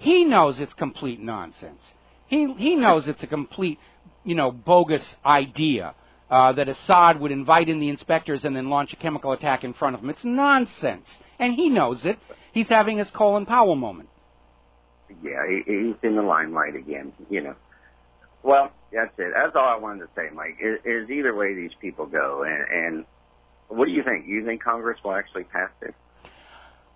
Speaker 2: He knows it's complete nonsense. He knows it's a complete, bogus idea. that Assad would invite in the inspectors and then launch a chemical attack in front of him. It's nonsense. And he knows it. He's having his Colin Powell moment.
Speaker 7: Yeah, he's in the limelight again, you know. Well, that's it. That's all I wanted to say, Mike, is either way these people go. And what do you think? You think Congress will actually pass this?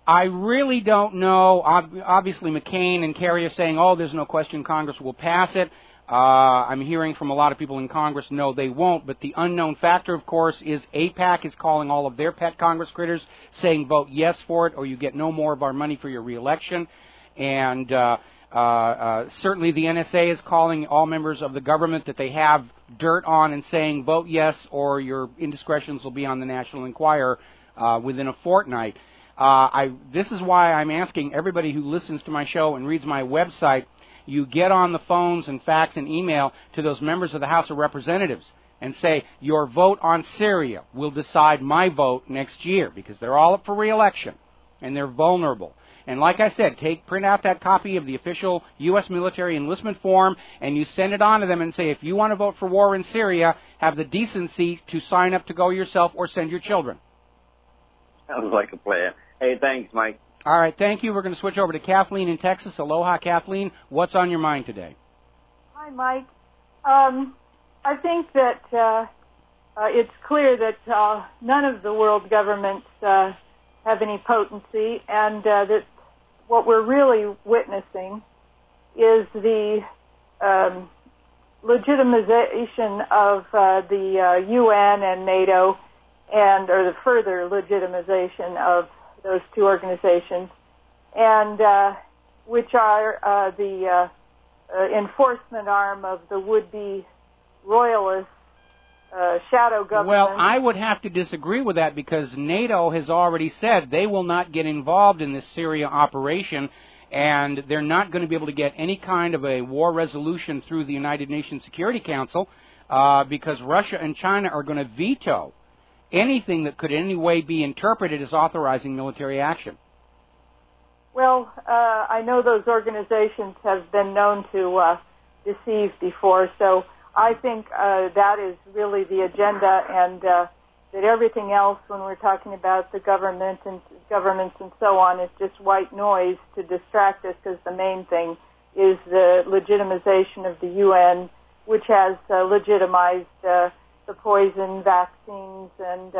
Speaker 2: I really don't know. Obviously, McCain and Kerry are saying, oh, there's no question Congress will pass it. I'm hearing from a lot of people in Congress, no, they won't. But the unknown factor, of course, is AIPAC is calling all of their pet Congress critters, saying vote yes for it or you get no more of our money for your reelection. And certainly the NSA is calling all members of the government that they have dirt on and saying vote yes or your indiscretions will be on the National Enquirer within a fortnight. This is why I'm asking everybody who listens to my show and reads my website, you get on the phones and fax and email to those members of the House of Representatives and say, your vote on Syria will decide my vote next year, because they're all up for re-election and they're vulnerable. And like I said, print out that copy of the official U.S. military enlistment form and you send it on to them and say, if you want to vote for war in Syria, have the decency to sign up to go yourself or send your children.
Speaker 7: Sounds like a plan. Hey, thanks, Mike.
Speaker 2: All right, thank you. We're going to switch over to Kathleen in Texas. Aloha, Kathleen. What's on your mind today?
Speaker 8: Hi, Mike. I think that it's clear that none of the world governments have any potency, and that what we're really witnessing is the legitimization of the UN and NATO, or the further legitimization of those two organizations, and which are the enforcement arm of the would-be royalist shadow government.
Speaker 2: Well, I would have to disagree with that, because NATO has already said they will not get involved in this Syria operation, and they're not going to be able to get any kind of a war resolution through the United Nations Security Council because Russia and China are going to veto anything that could in any way be interpreted as authorizing military action.
Speaker 8: Well, I know those organizations have been known to deceive before, so I think that is really the agenda, and that everything else, when we're talking about the governments and so on, is just white noise to distract us, because the main thing is the legitimization of the UN, which has legitimized the poison, vaccines, and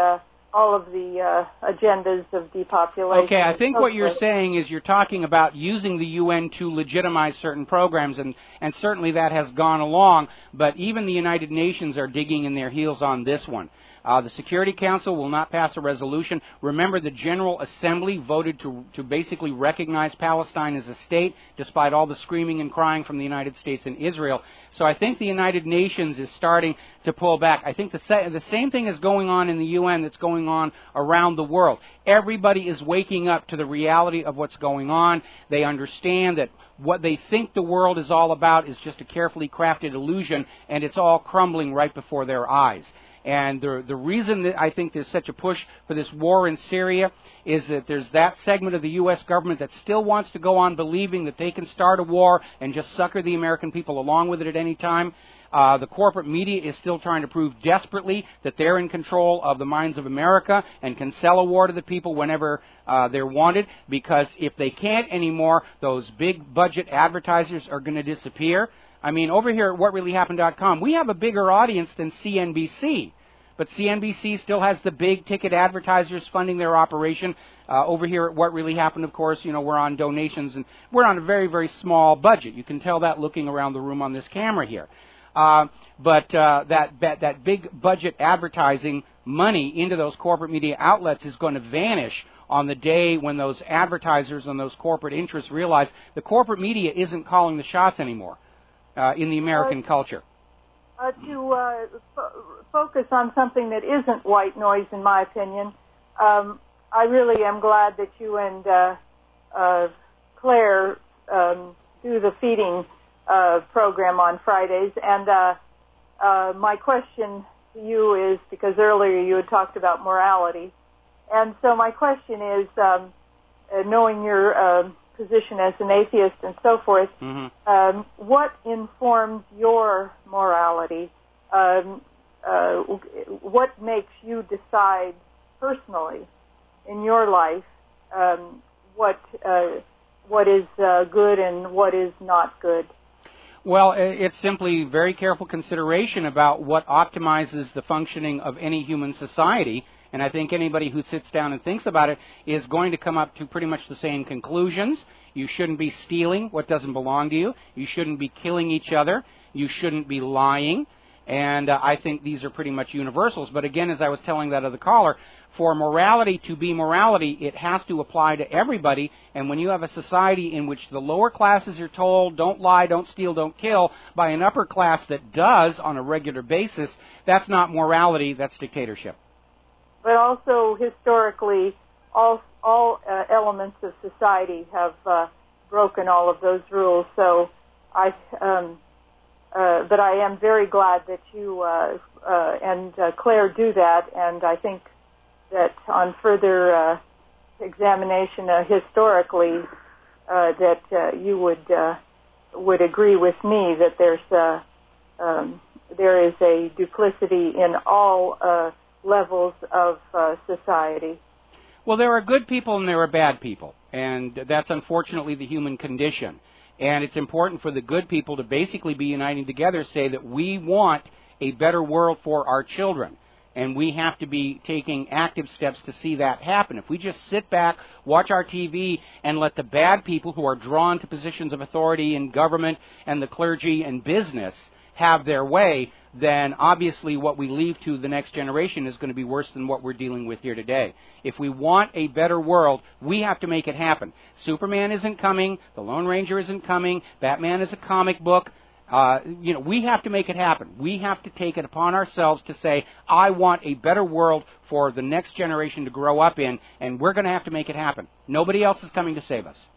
Speaker 8: all of the agendas of depopulation.
Speaker 2: Okay, I think what you're saying is you're talking about using the UN to legitimize certain programs, and certainly that has gone along, but even the United Nations are digging in their heels on this one. The Security Council will not pass a resolution. Remember, the General Assembly voted to basically recognize Palestine as a state, despite all the screaming and crying from the United States and Israel. So I think the United Nations is starting to pull back. I think the same thing is going on in the UN that's going on around the world. Everybody is waking up to the reality of what's going on. They understand that what they think the world is all about is just a carefully crafted illusion, and it's all crumbling right before their eyes. And the reason that I think there's such a push for this war in Syria is that there's that segment of the U.S. government that still wants to go on believing that they can start a war and just sucker the American people along with it at any time. The corporate media is still trying to prove desperately that they're in control of the minds of America and can sell a war to the people whenever they're wanted, because if they can't anymore, those big budget advertisers are going to disappear. I mean, over here at WhatReallyHappened.com, we have a bigger audience than CNBC. But CNBC still has the big ticket advertisers funding their operation. Over here at What Really Happened, of course, you know, we're on donations, and we're on a very, very small budget. You can tell that looking around the room on this camera here. But that big budget advertising money into those corporate media outlets is going to vanish on the day when those advertisers and those corporate interests realize the corporate media isn't calling the shots anymore in the American culture.
Speaker 8: To focus on something that isn't white noise, in my opinion, I really am glad that you and Claire do the feeding program on Fridays. And my question to you is, because earlier you had talked about morality, and so my question is, knowing your position as an atheist and so forth, what informs your morality? what makes you decide personally in your life what is good and what is not good?
Speaker 2: Well, it's simply very careful consideration about what optimizes the functioning of any human society. And I think anybody who sits down and thinks about it is going to come up to pretty much the same conclusions. You shouldn't be stealing what doesn't belong to you. You shouldn't be killing each other. You shouldn't be lying. And I think these are pretty much universals. But again, as I was telling that other caller, for morality to be morality, it has to apply to everybody. And when you have a society in which the lower classes are told, don't lie, don't steal, don't kill, by an upper class that does on a regular basis, that's not morality, that's dictatorship.
Speaker 8: But also, historically, all elements of society have broken all of those rules. So but I am very glad that you and Claire do that, and I think that on further examination historically, that you would agree with me that there is a duplicity in all levels of society.
Speaker 2: Well, there are good people and there are bad people, and that's unfortunately the human condition. And it's important for the good people to basically be uniting together, say that we want a better world for our children. And we have to be taking active steps to see that happen. If we just sit back, watch our TV, and let the bad people who are drawn to positions of authority in government and the clergy and business have their way, then obviously what we leave to the next generation is going to be worse than what we're dealing with here today. If we want a better world, we have to make it happen. Superman isn't coming. The Lone Ranger isn't coming. Batman is a comic book. We have to make it happen. We have to take it upon ourselves to say, I want a better world for the next generation to grow up in, and we're going to have to make it happen. Nobody else is coming to save us.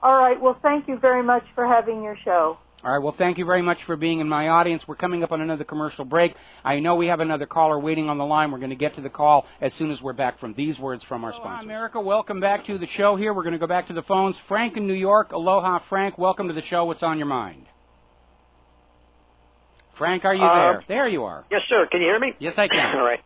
Speaker 8: All right. Well, thank you very much for having your show.
Speaker 2: All right, well, thank you very much for being in my audience. We're coming up on another commercial break. I know we have another caller waiting on the line. We're going to get to the call as soon as we're back from these words from our sponsors. Aloha, America. Welcome back to the show here. We're going to go back to the phones. Frank in New York. Aloha, Frank. Welcome to the show. What's on your mind? Frank, are you there? There you are.
Speaker 9: Yes, sir. Can you hear me?
Speaker 2: Yes, I can.
Speaker 9: All right.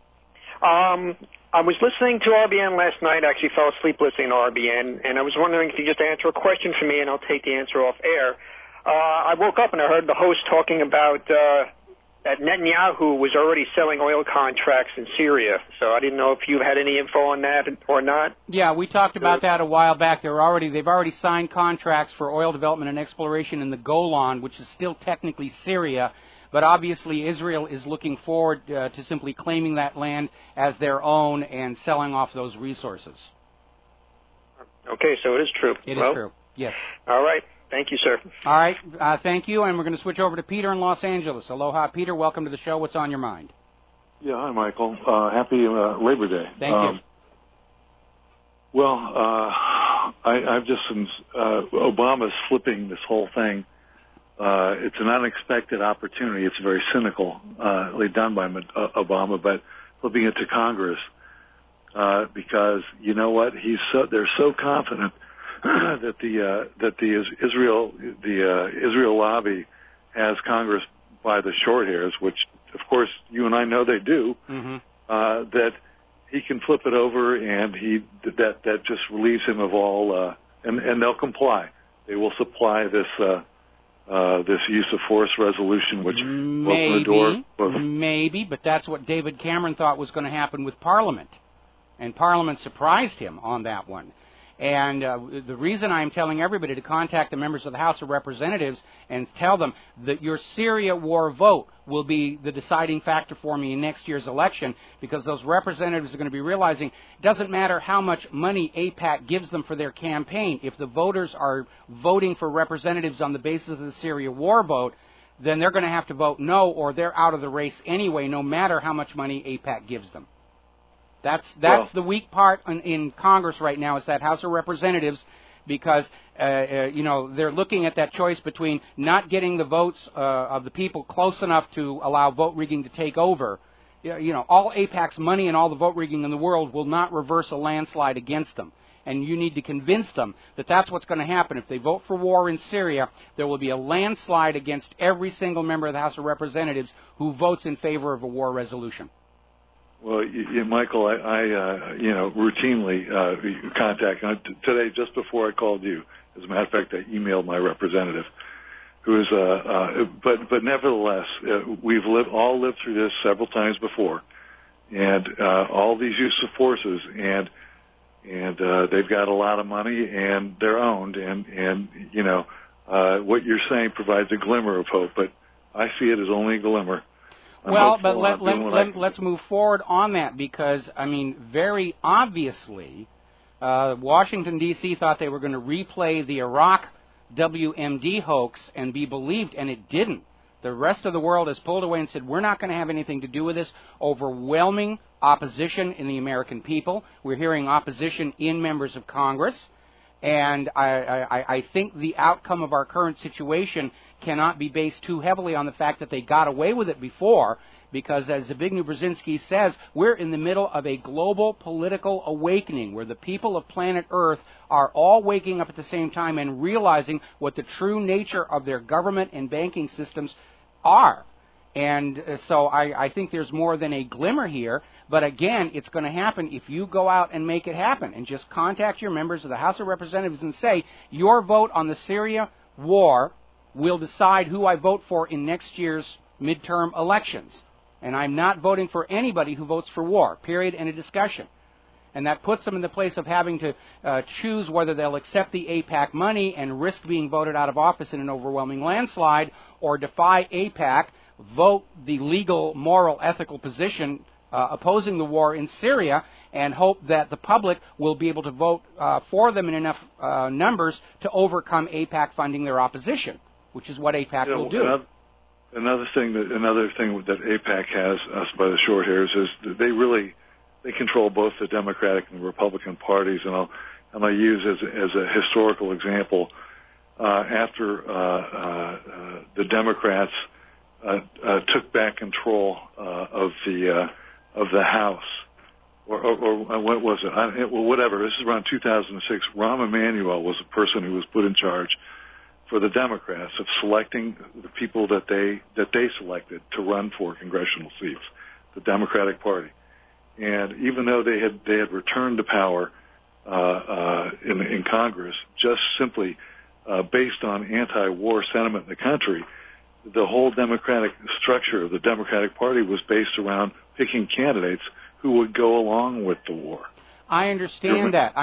Speaker 9: I was listening to RBN last night. I actually fell asleep listening to RBN, and I was wondering if you could just answer a question for me, and I'll take the answer off air. I woke up and I heard the host talking about that Netanyahu was already selling oil contracts in Syria. So I didn't know if you had any info on that or not.
Speaker 2: Yeah, we talked about that a while back. They've already signed contracts for oil development and exploration in the Golan, which is still technically Syria. But obviously Israel is looking forward to simply claiming that land as their own and selling off those resources.
Speaker 9: Okay, so it is true.
Speaker 2: It is true, yes.
Speaker 9: All right. Thank you, sir.
Speaker 2: All right. Thank you, and we're going to switch over to Peter in Los Angeles. Aloha, Peter. Welcome to the show. What's on your mind?
Speaker 10: Yeah, hi, Michael. Happy Labor Day.
Speaker 2: Thank you.
Speaker 10: Well, I've just Obama's flipping this whole thing. It's an unexpected opportunity. It's very cynical, done by Obama, but flipping it to Congress because you know what? They're so confident that the Israel lobby has Congress by the short hairs, which of course you and I know they do.
Speaker 2: Mm-hmm.
Speaker 10: That he can flip it over, and that just relieves him of all, and they'll comply. They will supply this use of force resolution, which opened the door.
Speaker 2: Maybe, but that's what David Cameron thought was going to happen with Parliament, and Parliament surprised him on that one. And the reason I'm telling everybody to contact the members of the House of Representatives and tell them that your Syria war vote will be the deciding factor for me in next year's election, because those representatives are going to be realizing it doesn't matter how much money AIPAC gives them for their campaign. If the voters are voting for representatives on the basis of the Syria war vote, then they're going to have to vote no, or they're out of the race anyway, no matter how much money AIPAC gives them. That's the weak part in Congress right now, is that House of Representatives, because they're looking at that choice between not getting the votes of the people close enough to allow vote rigging to take over. All AIPAC's money and all the vote rigging in the world will not reverse a landslide against them. and you need to convince them that that's what's going to happen. If they vote for war in Syria, there will be a landslide against every single member of the House of Representatives who votes in favor of a war resolution.
Speaker 10: Well, Michael, I routinely contact today. Just before I called you, as a matter of fact, I emailed my representative, who is but nevertheless, we've all lived through this several times before, and all these use of forces, and they've got a lot of money, and they're owned, and what you're saying provides a glimmer of hope, but I see it as only a glimmer.
Speaker 2: Well, but let's move forward on that, because, I mean, very obviously, Washington, D.C. thought they were going to replay the Iraq WMD hoax and be believed, and it didn't. The rest of the world has pulled away and said, we're not going to have anything to do with this. Overwhelming opposition in the American people. We're hearing opposition in members of Congress. And I think the outcome of our current situation cannot be based too heavily on the fact that they got away with it before, because as Zbigniew Brzezinski says, we're in the middle of a global political awakening where the people of planet Earth are all waking up at the same time and realizing what the true nature of their government and banking systems are. And so I think there's more than a glimmer here. But again, it's going to happen if you go out and make it happen and just contact your members of the House of Representatives and say, your vote on the Syria war will decide who I vote for in next year's midterm elections. And I'm not voting for anybody who votes for war, period, end of discussion. And that puts them in the place of having to choose whether they'll accept the AIPAC money and risk being voted out of office in an overwhelming landslide, or defy AIPAC, vote the legal, moral, ethical position opposing the war in Syria, and hope that the public will be able to vote for them in enough numbers to overcome AIPAC funding their opposition, which is what AIPAC will do.
Speaker 10: Another thing that AIPAC has, us by the short hairs, is that they control both the Democratic and the Republican parties, and I'll use as a historical example, after the Democrats took back control of the House, or what was it? Whatever. This is around 2006. Rahm Emanuel was the person who was put in charge for the Democrats of selecting the people that they selected to run for congressional seats, the Democratic Party. And even though they had returned to power in Congress, just simply based on anti-war sentiment in the country, the whole democratic structure of the Democratic Party was based around picking candidates who would go along with the war.
Speaker 2: I understand that.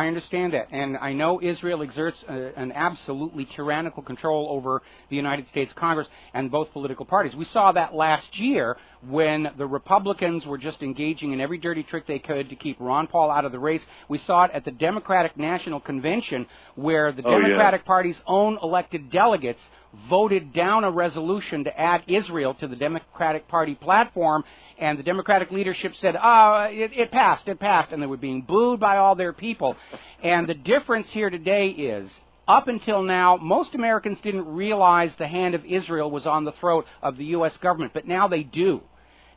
Speaker 2: And I know Israel exerts an absolutely tyrannical control over the United States Congress and both political parties. We saw that last year when the Republicans were just engaging in every dirty trick they could to keep Ron Paul out of the race. We saw it at the Democratic National Convention, where the Democratic Party's own elected delegates voted down a resolution to add Israel to the Democratic Party platform, and the Democratic leadership said, it passed, and they were being booed by all their people. And the difference here today is, up until now, most Americans didn't realize the hand of Israel was on the throat of the U.S. government, but now they do.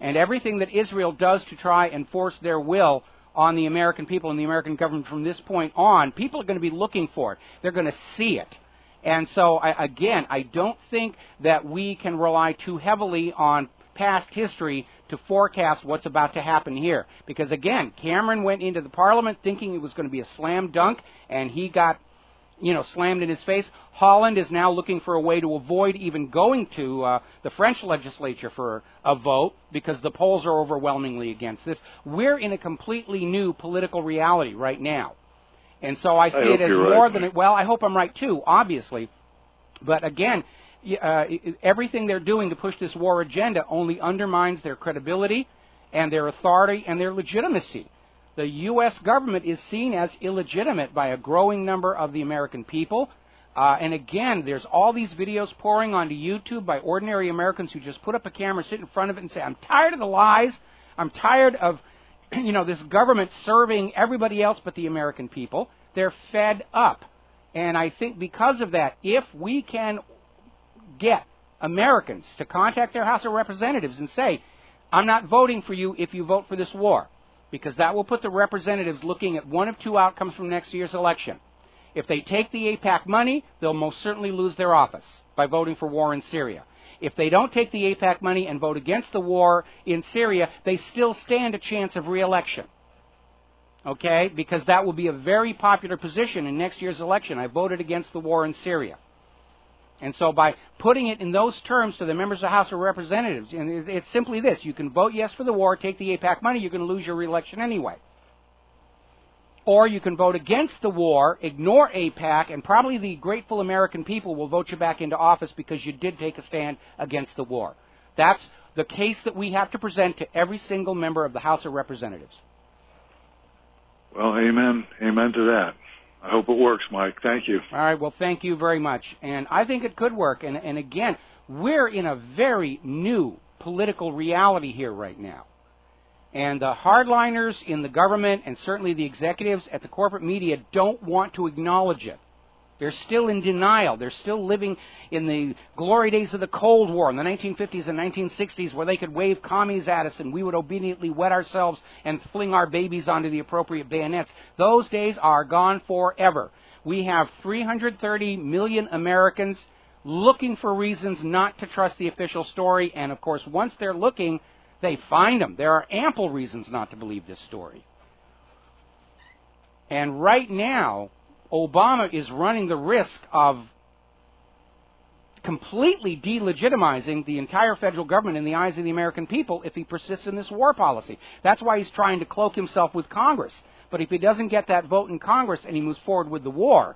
Speaker 2: And everything that Israel does to try and force their will on the American people and the American government from this point on, people are going to be looking for it. They're going to see it. And so, again, I don't think that we can rely too heavily on past history to forecast what's about to happen here. Because, again, Cameron went into the Parliament thinking it was going to be a slam dunk, and he got, slammed in his face. Holland is now looking for a way to avoid even going to the French legislature for a vote, because the polls are overwhelmingly against this. We're in a completely new political reality right now. And so I see it as more than, well, I hope I'm right too, obviously. But again, everything they're doing to push this war agenda only undermines their credibility and their authority and their legitimacy. The U.S. government is seen as illegitimate by a growing number of the American people. And again, there's all these videos pouring onto YouTube by ordinary Americans who just put up a camera, sit in front of it and say, I'm tired of the lies. I'm tired of this government serving everybody else but the American people. They're fed up. And I think because of that, if we can get Americans to contact their House of Representatives and say, I'm not voting for you if you vote for this war. because that will put the representatives looking at one of two outcomes from next year's election. If they take the AIPAC money, they'll most certainly lose their office by voting for war in Syria. If they don't take the AIPAC money and vote against the war in Syria, they still stand a chance of re-election. Okay? Because that will be a very popular position in next year's election. I voted against the war in Syria. And so by putting it in those terms to the members of the House of Representatives, and it's simply this: you can vote yes for the war, take the AIPAC money, you're going to lose your re-election anyway. Or you can vote against the war, ignore AIPAC, and probably the grateful American people will vote you back into office because you did take a stand against the war. That's the case that we have to present to every single member of the House of Representatives.
Speaker 10: Well, amen. Amen to that. I hope it works, Mike. Thank you.
Speaker 2: All right. Well, thank you very much. And I think it could work. And again, we're in a very new political reality here right now. And the hardliners in the government and certainly the executives at the corporate media don't want to acknowledge it. They're still in denial. They're still living in the glory days of the Cold War in the 1950s and 1960s, where they could wave commies at us and we would obediently wet ourselves and fling our babies onto the appropriate bayonets. Those days are gone forever. We have 330 million Americans looking for reasons not to trust the official story, and of course once they're looking, they find them. There are ample reasons not to believe this story. And right now, Obama is running the risk of completely delegitimizing the entire federal government in the eyes of the American people if he persists in this war policy. That's why he's trying to cloak himself with Congress. But if he doesn't get that vote in Congress and he moves forward with the war,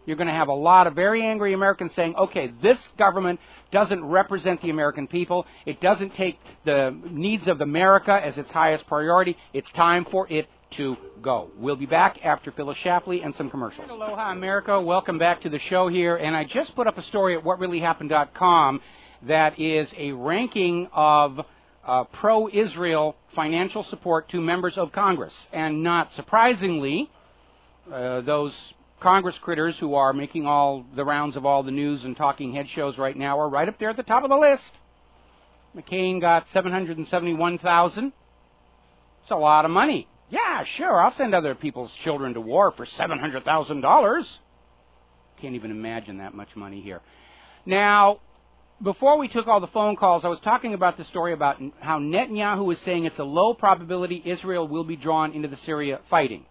Speaker 2: you're going to have a lot of very angry Americans saying, okay, this government doesn't represent the American people. It doesn't take the needs of America as its highest priority. It's time for it to go. We'll be back after Phyllis Shapley and some commercials. Aloha, America. Welcome back to the show here. And I just put up a story at whatreallyhappened.com that is a ranking of pro-Israel financial support to members of Congress. And not surprisingly, those Congress critters who are making all the rounds of all the news and talking head shows right now are right up there at the top of the list. McCain got $771,000. It's a lot of money. Yeah, sure, I'll send other people's children to war for $700,000. Can't even imagine that much money here. Now, before we took all the phone calls, I was talking about the story about how Netanyahu is saying it's a low probability Israel will be drawn into the Syria fighting.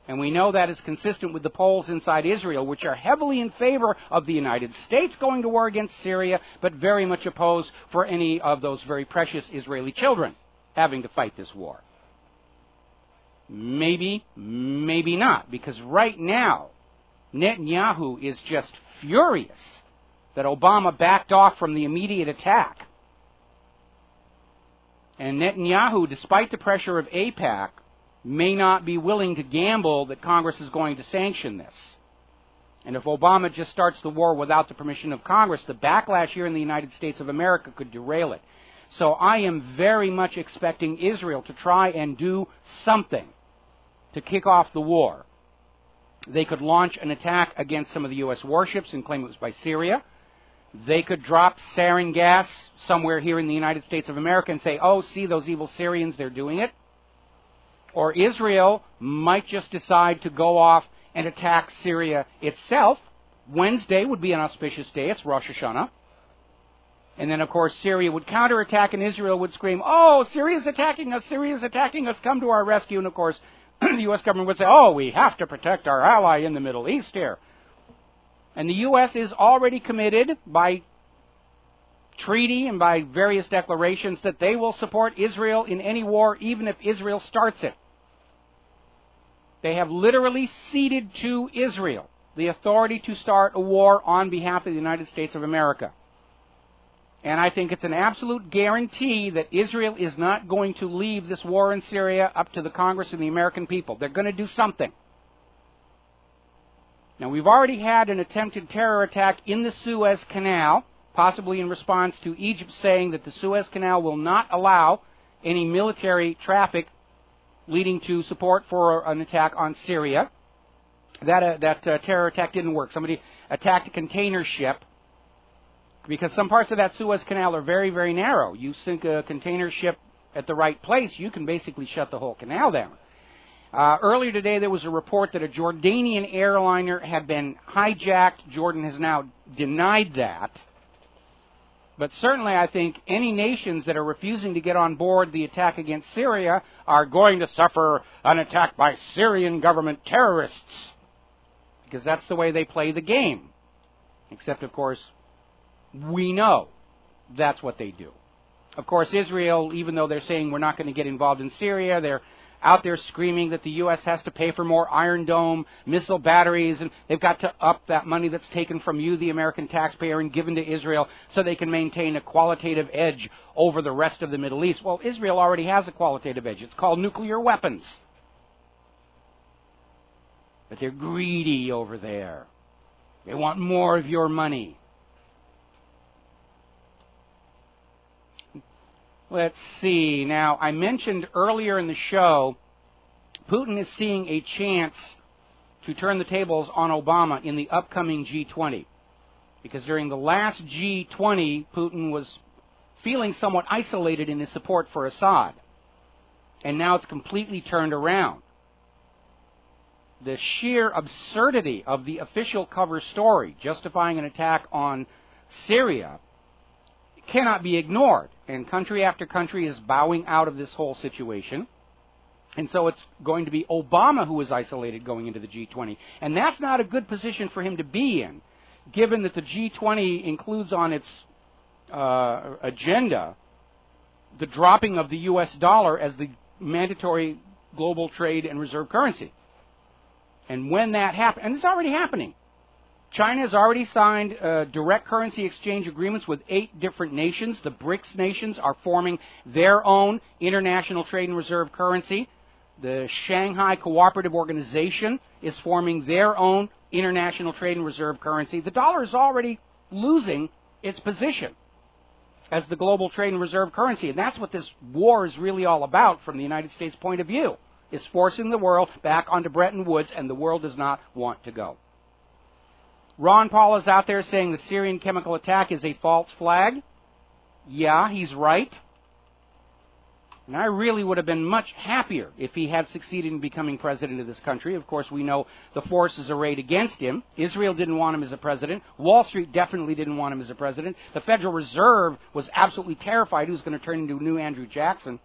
Speaker 2: And we know that is consistent with the polls inside Israel, which are heavily in favor of the United States going to war against Syria, but very much opposed for any of those very precious Israeli children having to fight this war. Maybe, maybe not, because right now, Netanyahu is just furious that Obama backed off from the immediate attack. And Netanyahu, despite the pressure of AIPAC, may not be willing to gamble that Congress is going to sanction this. And if Obama just starts the war without the permission of Congress, the backlash here in the United States of America could derail it. So I am very much expecting Israel to try and do something to kick off the war. They could launch an attack against some of the U.S. warships and claim it was by Syria. They could drop sarin gas somewhere here in the United States of America and say, oh, see those evil Syrians, they're doing it. Or Israel might just decide to go off and attack Syria itself. Wednesday would be an auspicious day. It's Rosh Hashanah. And then, of course, Syria would counterattack and Israel would scream, oh, Syria's attacking us, Syria's attacking us, come to our rescue. And, of course, the U.S. government would say, oh, we have to protect our ally in the Middle East here. And the U.S. is already committed by treaty and by various declarations that they will support Israel in any war, even if Israel starts it. They have literally ceded to Israel the authority to start a war on behalf of the United States of America. And I think it's an absolute guarantee that Israel is not going to leave this war in Syria up to the Congress and the American people. They're going to do something. Now, we've already had an attempted terror attack in the Suez Canal, possibly in response to Egypt saying that the Suez Canal will not allow any military traffic leading to support for an attack on Syria. That terror attack didn't work. Somebody attacked a container ship because some parts of that Suez Canal are very, very narrow. You sink a container ship at the right place, you can basically shut the whole canal down. Earlier today, there was a report that a Jordanian airliner had been hijacked. Jordan has now denied that. But certainly, I think any nations that are refusing to get on board the attack against Syria are going to suffer an attack by Syrian government terrorists. Because that's the way they play the game. Except, of course, we know that's what they do. Of course, Israel, even though they're saying we're not going to get involved in Syria, they're out there screaming that the U.S. has to pay for more Iron Dome missile batteries, and they've got to up that money that's taken from you, the American taxpayer, and given to Israel so they can maintain a qualitative edge over the rest of the Middle East. Well, Israel already has a qualitative edge. It's called nuclear weapons. But they're greedy over there. They want more of your money. Let's see. Now, I mentioned earlier in the show, Putin is seeing a chance to turn the tables on Obama in the upcoming G20. Because during the last G20, Putin was feeling somewhat isolated in his support for Assad. And now it's completely turned around. The sheer absurdity of the official cover story justifying an attack on Syria cannot be ignored. And country after country is bowing out of this whole situation. And so it's going to be Obama who is isolated going into the G20. And that's not a good position for him to be in, given that the G20 includes on its agenda the dropping of the U.S. dollar as the mandatory global trade and reserve currency. And when that happens, and it's already happening, China has already signed direct currency exchange agreements with 8 different nations. The BRICS nations are forming their own international trade and reserve currency. The Shanghai Cooperative Organization is forming their own international trade and reserve currency. The dollar is already losing its position as the global trade and reserve currency. And that's what this war is really all about from the United States point of view, is forcing the world back onto Bretton Woods, and the world does not want to go. Ron Paul is out there saying the Syrian chemical attack is a false flag. Yeah, he's right. And I really would have been much happier if he had succeeded in becoming president of this country. Of course, we know the forces arrayed against him. Israel didn't want him as a president. Wall Street definitely didn't want him as a president. The Federal Reserve was absolutely terrified he was going to turn into a new Andrew Jackson.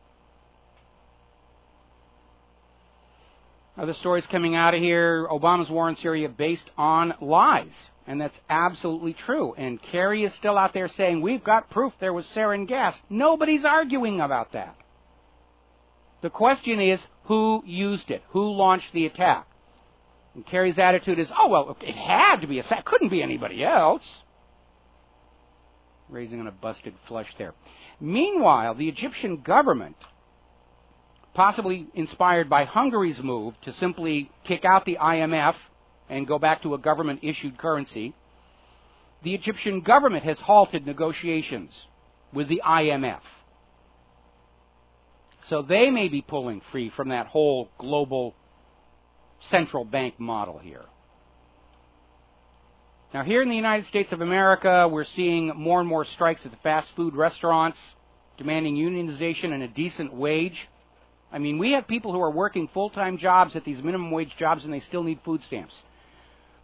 Speaker 2: Other stories coming out of here, Obama's war in Syria based on lies. And that's absolutely true. And Kerry is still out there saying, we've got proof there was sarin gas. Nobody's arguing about that. The question is, who used it? Who launched the attack? And Kerry's attitude is, oh, well, it had to be Assad. Couldn't be anybody else. Raising on a busted flush there. Meanwhile, the Egyptian government, possibly inspired by Hungary's move to simply kick out the IMF and go back to a government-issued currency, the Egyptian government has halted negotiations with the IMF. So they may be pulling free from that whole global central bank model here. Now, here in the United States of America, we're seeing more and more strikes at the fast food restaurants, demanding unionization and a decent wage. I mean, we have people who are working full-time jobs at these minimum wage jobs, and they still need food stamps.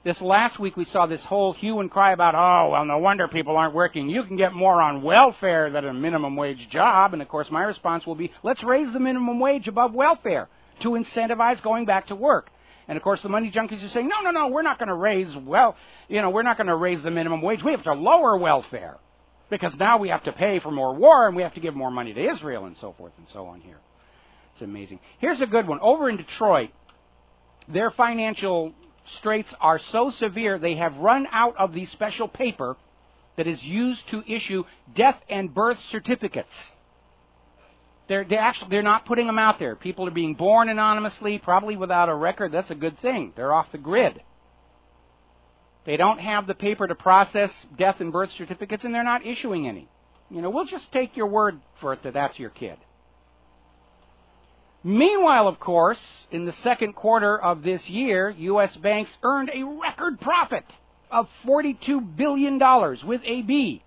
Speaker 2: This last week, we saw this whole hue and cry about, oh, well, no wonder people aren't working. You can get more on welfare than a minimum wage job. And, of course, my response will be, let's raise the minimum wage above welfare to incentivize going back to work. And, of course, the money junkies are saying, no, we're not going to raise, we're not going to raise the minimum wage. We have to lower welfare because now we have to pay for more war and we have to give more money to Israel and so forth and so on here. It's amazing. Here's a good one. Over in Detroit, their financial straits are so severe they have run out of the special paper that is used to issue death and birth certificates. They're not putting them out there. People are being born anonymously, probably without a record. That's a good thing. They're off the grid. They don't have the paper to process death and birth certificates, and they're not issuing any. We'll just take your word for it that that's your kid. Meanwhile, of course, in the second quarter of this year, U.S. banks earned a record profit of $42 billion with a B.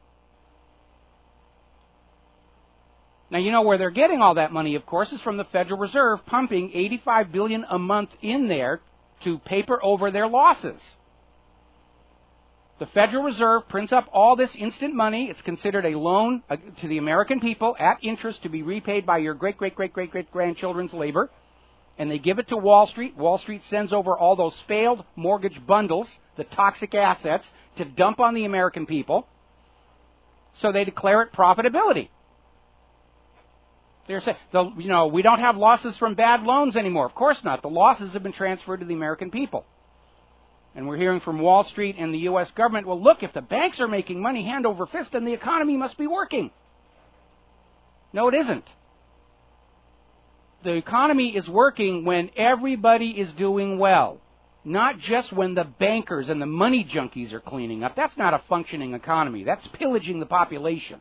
Speaker 2: Now, you know where they're getting all that money, of course, is from the Federal Reserve pumping $85 billion a month in there to paper over their losses. The Federal Reserve prints up all this instant money. It's considered a loan to the American people at interest to be repaid by your great-great-great-great-great-grandchildren's labor. And they give it to Wall Street. Wall Street sends over all those failed mortgage bundles, the toxic assets, to dump on the American people. So they declare it profitability. They're saying, we don't have losses from bad loans anymore. Of course not. The losses have been transferred to the American people. And we're hearing from Wall Street and the U.S. government, well, look, if the banks are making money hand over fist, then the economy must be working. No, it isn't. The economy is working when everybody is doing well, not just when the bankers and the money junkies are cleaning up. That's not a functioning economy. That's pillaging the population.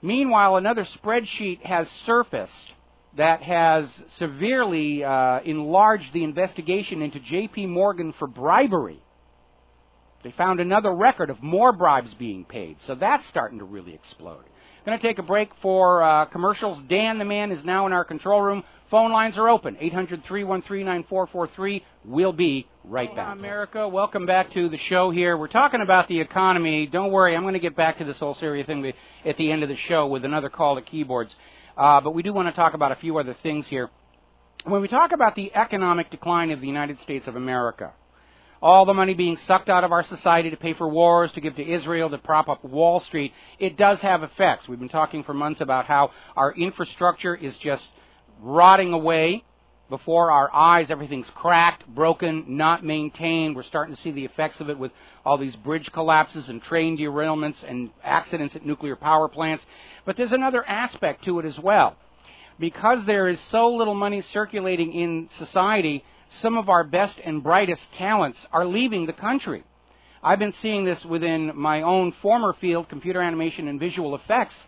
Speaker 2: Meanwhile, another spreadsheet has surfaced that has severely enlarged the investigation into J.P. Morgan for bribery. They found another record of more bribes being paid, so that's starting to really explode. Going to take a break for commercials. Dan the Man is now in our control room. Phone lines are open, 800-313-9443. We'll be right back. America, welcome back to the show here. We're talking about the economy. Don't worry, I'm going to get back to this whole Syria thing at the end of the show with another call to keyboards. But we do want to talk about a few other things here. When we talk about the economic decline of the United States of America, all the money being sucked out of our society to pay for wars, to give to Israel, to prop up Wall Street, it does have effects. We've been talking for months about how our infrastructure is just rotting away before our eyes. Everything's cracked, broken, not maintained. We're starting to see the effects of it with all these bridge collapses and train derailments and accidents at nuclear power plants. But there's another aspect to it as well. Because there is so little money circulating in society, some of our best and brightest talents are leaving the country. I've been seeing this within my own former field, computer animation and visual effects,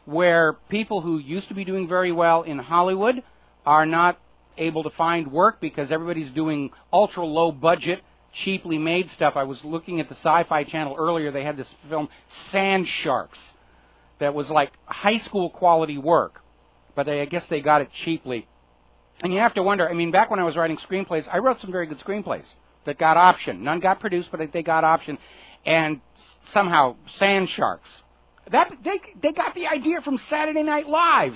Speaker 2: where people who used to be doing very well in Hollywood are not able to find work because everybody's doing ultra-low budget, cheaply made stuff. I was looking at the Sci-Fi Channel earlier. They had this film, Sand Sharks, that was like high school quality work, but I guess they got it cheaply. And you have to wonder, I mean, back when I was writing screenplays, I wrote some very good screenplays that got optioned. None got produced, but they got optioned. And somehow, Sand Sharks. They got the idea from Saturday Night Live,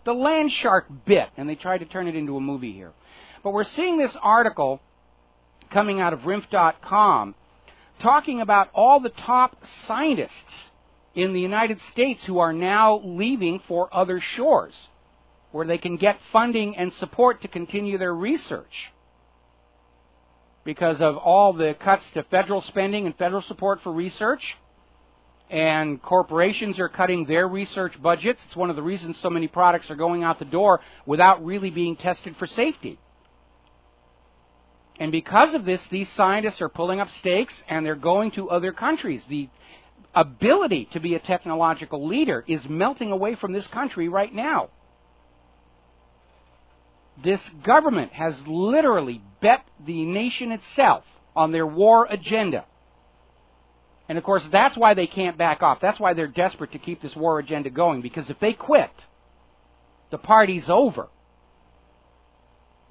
Speaker 2: the land shark bit, and they tried to turn it into a movie here. But we're seeing this article coming out of RINF.com talking about all the top scientists in the United States who are now leaving for other shores, where they can get funding and support to continue their research because of all the cuts to federal spending and federal support for research. And corporations are cutting their research budgets. It's one of the reasons so many products are going out the door without really being tested for safety. And because of this, these scientists are pulling up stakes and they're going to other countries. The ability to be a technological leader is melting away from this country right now. This government has literally bet the nation itself on their war agenda. And, of course, that's why they can't back off. That's why they're desperate to keep this war agenda going, because if they quit, the party's over.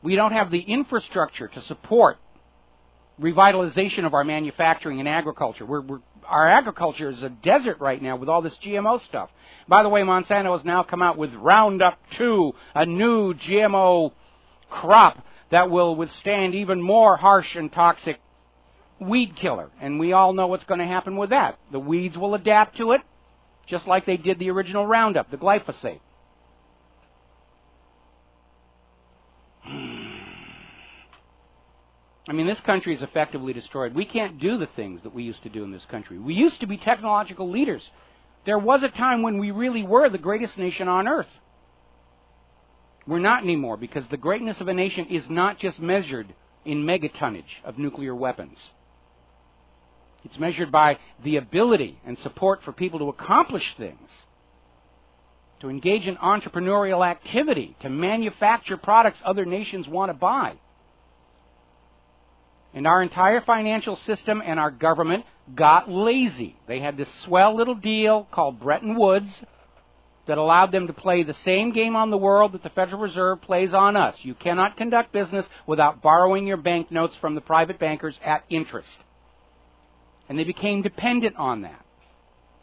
Speaker 2: We don't have the infrastructure to support revitalization of our manufacturing and agriculture. Our agriculture is a desert right now with all this GMO stuff. By the way, Monsanto has now come out with Roundup 2, a new GMO crop that will withstand even more harsh and toxic weed killer. And we all know what's going to happen with that. The weeds will adapt to it, just like they did the original Roundup, the glyphosate. I mean, this country is effectively destroyed. We can't do the things that we used to do in this country. We used to be technological leaders. There was a time when we really were the greatest nation on earth. We're not anymore, because the greatness of a nation is not just measured in megatonnage of nuclear weapons. It's measured by the ability and support for people to accomplish things, to engage in entrepreneurial activity, to manufacture products other nations want to buy. And our entire financial system and our government got lazy. They had this swell little deal called Bretton Woods that allowed them to play the same game on the world that the Federal Reserve plays on us. You cannot conduct business without borrowing your banknotes from the private bankers at interest. And they became dependent on that.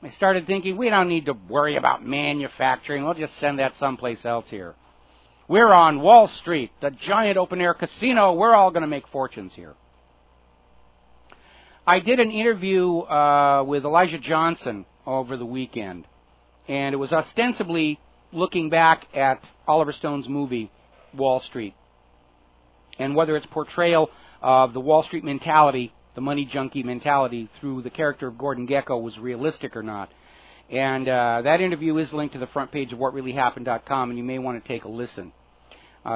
Speaker 2: They started thinking, we don't need to worry about manufacturing. We'll just send that someplace else here. We're on Wall Street, the giant open-air casino. We're all going to make fortunes here. I did an interview with Elijah Johnson over the weekend, and it was ostensibly looking back at Oliver Stone's movie, Wall Street, and whether its portrayal of the Wall Street mentality, the money junkie mentality, through the character of Gordon Gekko was realistic or not. And that interview is linked to the front page of whatreallyhappened.com, and you may want to take a listen.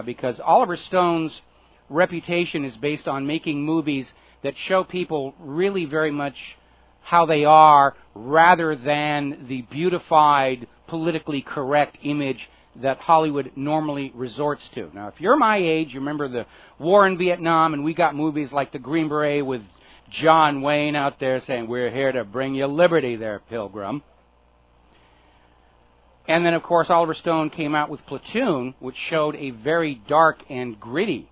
Speaker 2: Because Oliver Stone's reputation is based on making movies that show people really very much how they are, rather than the beautified, politically correct image that Hollywood normally resorts to. Now, if you're my age, you remember the war in Vietnam, and we got movies like The Green Beret with John Wayne out there saying, we're here to bring you liberty there, Pilgrim. And then, of course, Oliver Stone came out with Platoon, which showed a very dark and gritty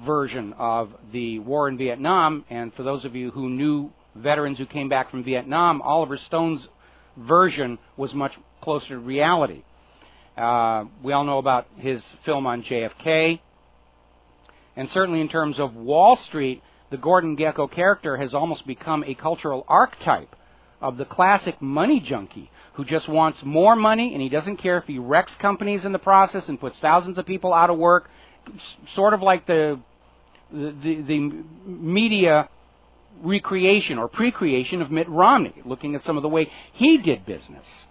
Speaker 2: version of the war in Vietnam. And for those of you who knew veterans who came back from Vietnam, Oliver Stone's version was much closer to reality. We all know about his film on JFK. And certainly in terms of Wall Street, the Gordon Gekko character has almost become a cultural archetype of the classic money junkie who just wants more money, and he doesn't care if he wrecks companies in the process and puts thousands of people out of work, sort of like the media recreation or pre-creation of Mitt Romney, looking at some of the way he did business.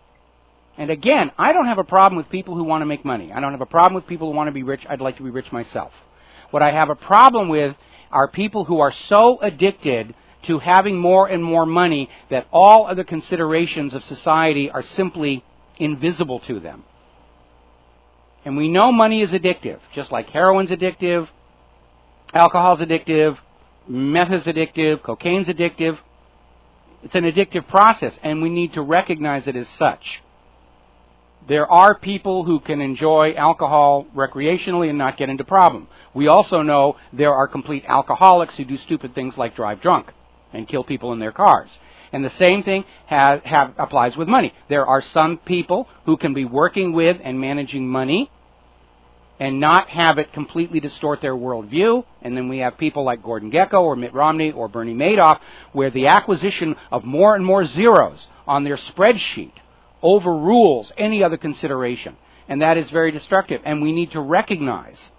Speaker 2: And again, I don't have a problem with people who want to make money. I don't have a problem with people who want to be rich. I'd like to be rich myself. What I have a problem with are people who are so addicted to having more and more money that all other considerations of society are simply invisible to them. And we know money is addictive, just like heroin's addictive, alcohol's addictive, meth is addictive, cocaine's addictive. It's an addictive process, and we need to recognize it as such. There are people who can enjoy alcohol recreationally and not get into problem. We also know there are complete alcoholics who do stupid things like drive drunk and kill people in their cars. And the same thing applies with money. There are some people who can be working with and managing money and not have it completely distort their worldview. And then we have people like Gordon Gekko or Mitt Romney or Bernie Madoff, where the acquisition of more and more zeros on their spreadsheet overrules any other consideration. And that is very destructive. And we need to recognize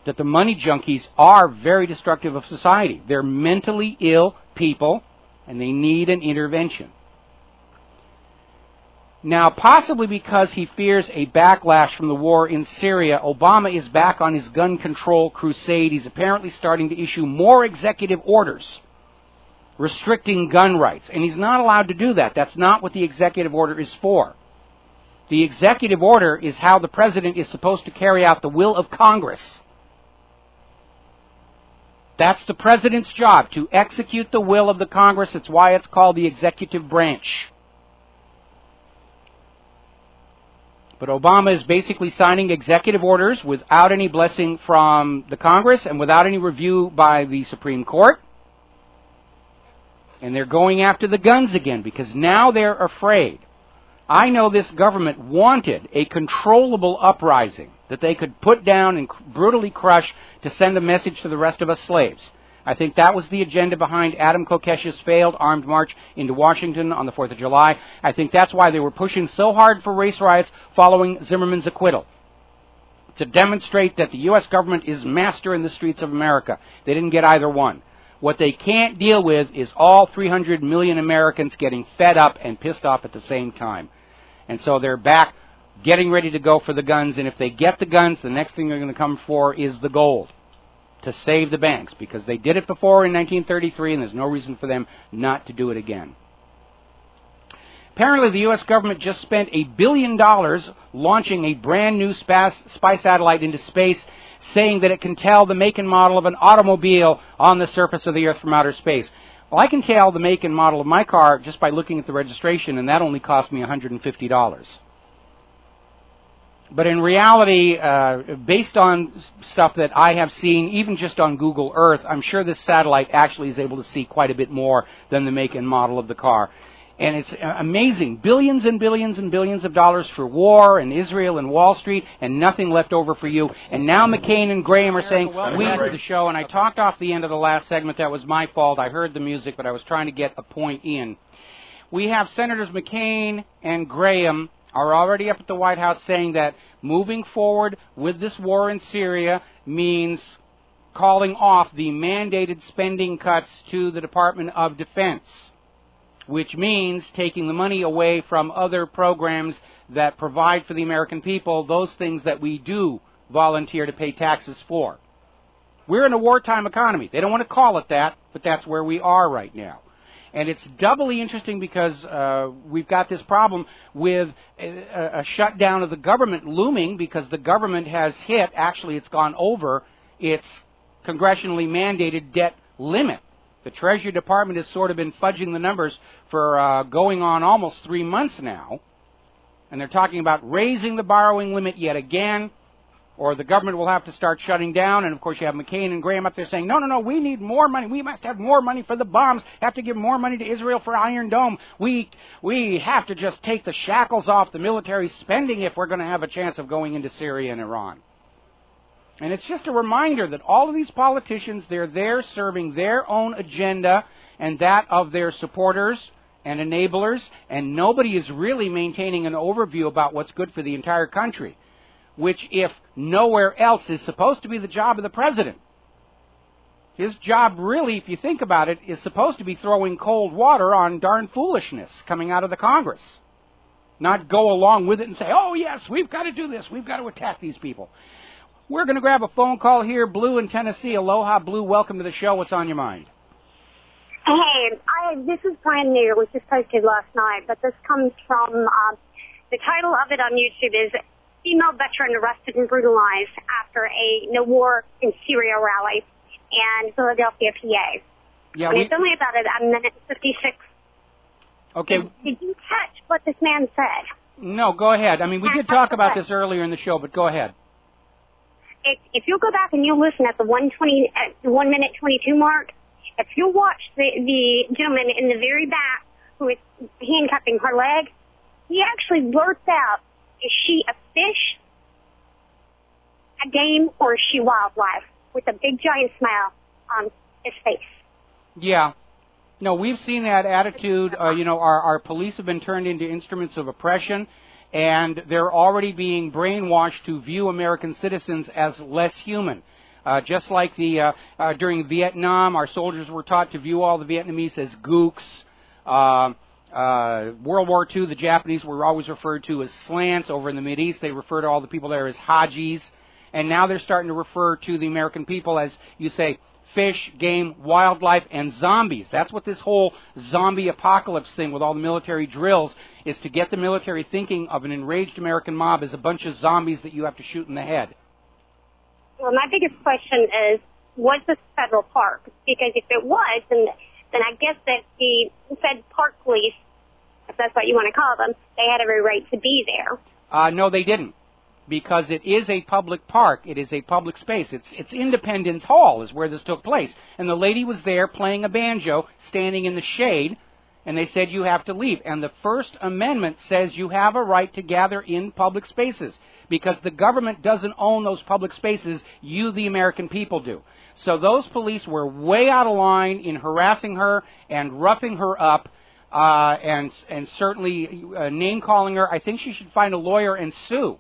Speaker 2: that the money junkies are very destructive of society. They're mentally ill people, and they need an intervention. Now, possibly because he fears a backlash from the war in Syria, Obama is back on his gun control crusade. He's apparently starting to issue more executive orders restricting gun rights. And he's not allowed to do that. That's not what the executive order is for. The executive order is how the president is supposed to carry out the will of Congress. That's the president's job, to execute the will of the Congress. That's why it's called the executive branch. But Obama is basically signing executive orders without any blessing from the Congress and without any review by the Supreme Court. And they're going after the guns again because now they're afraid. I know this government wanted a controllable uprising that they could put down and brutally crush to send a message to the rest of us slaves. I think that was the agenda behind Adam Kokesh's failed armed march into Washington on the 4th of July. I think that's why they were pushing so hard for race riots following Zimmerman's acquittal, to demonstrate that the U.S. government is master in the streets of America. They didn't get either one. What they can't deal with is all 300 million Americans getting fed up and pissed off at the same time. And so they're back getting ready to go for the guns, and if they get the guns, the next thing they're going to come for is the gold to save the banks, because they did it before in 1933, and there's no reason for them not to do it again. Apparently, the U.S. government just spent $1 billion launching a brand new spy satellite into space, saying that it can tell the make and model of an automobile on the surface of the Earth from outer space. Well, I can tell the make and model of my car just by looking at the registration, and that only cost me $150. But in reality, based on stuff that I have seen, even just on Google Earth, I'm sure this satellite actually is able to see quite a bit more than the make and model of the car. And it's amazing. Billions and billions and billions of dollars for war and Israel and Wall Street, and nothing left over for you. And now McCain and Graham are saying, we do the show. And I talked off the end of the last segment. That was my fault. I heard the music, but I was trying to get a point in. We have Senators McCain and Graham are already up at the White House saying that moving forward with this war in Syria means calling off the mandated spending cuts to the Department of Defense, which means taking the money away from other programs that provide for the American people those things that we do volunteer to pay taxes for. We're in a wartime economy. They don't want to call it that, but that's where we are right now. And it's doubly interesting because we've got this problem with a shutdown of the government looming, because the government has hit, actually it's gone over, its congressionally mandated debt limit. The Treasury Department has sort of been fudging the numbers for going on almost 3 months now. And they're talking about raising the borrowing limit yet again, or the government will have to start shutting down. And, of course, you have McCain and Graham up there saying, no, no, no, we need more money. We must have more money for the bombs. Have to give more money to Israel for Iron Dome. We have to just take the shackles off the military spending if we're going to have a chance of going into Syria and Iran. And it's just a reminder that all of these politicians, they're there serving their own agenda and that of their supporters and enablers, and nobody is really maintaining an overview about what's good for the entire country, which, if nowhere else, is supposed to be the job of the president. His job, really, if you think about it, is supposed to be throwing cold water on darn foolishness coming out of the Congress. Not go along with it and say, oh, yes, we've got to do this. We've got to attack these people. We're going to grab a phone call here. Blue in Tennessee. Aloha, Blue. Welcome to the show. What's on your mind?
Speaker 11: Hey, this is brand new. It was just posted last night, but this comes from, the title of it on YouTube is Female Veteran Arrested and Brutalized After a No War in Syria Rally in Philadelphia, PA.
Speaker 2: Yeah,
Speaker 11: and it's only about a minute 56.
Speaker 2: Okay.
Speaker 11: Did you catch what this man said?
Speaker 2: No, go ahead. I mean, we did talk about this earlier in the show, but go ahead.
Speaker 11: If you'll go back and you'll listen at the 1 minute 22 mark, if you'll watch the gentleman in the very back who is handcuffing her leg, he actually blurts out, is she a fish, a game, or is she wildlife? With a big giant smile on his face.
Speaker 2: Yeah. No, we've seen that attitude. Our police have been turned into instruments of oppression, and they're already being brainwashed to view American citizens as less human. Just like during Vietnam, our soldiers were taught to view all the Vietnamese as gooks. World War II, the Japanese were always referred to as slants. Over in the Mideast, they refer to all the people there as hajis. And now they're starting to refer to the American people as, you say, fish, game, wildlife, and zombies. That's what this whole zombie apocalypse thing with all the military drills is, to get the military thinking of an enraged American mob as a bunch of zombies that you have to shoot in the head.
Speaker 11: Well, my biggest question is, was this federal park? Because if it was, then I guess that the Fed Park Police, if that's what you want to call them, they had every right to be there.
Speaker 2: No, they didn't. Because it is a public park. It is a public space. It's Independence Hall is where this took place. And the lady was there playing a banjo, standing in the shade, and they said you have to leave. And the First Amendment says you have a right to gather in public spaces, because the government doesn't own those public spaces. You, the American people, do. So those police were way out of line in harassing her and roughing her up, and certainly name-calling her. I think she should find a lawyer and sue,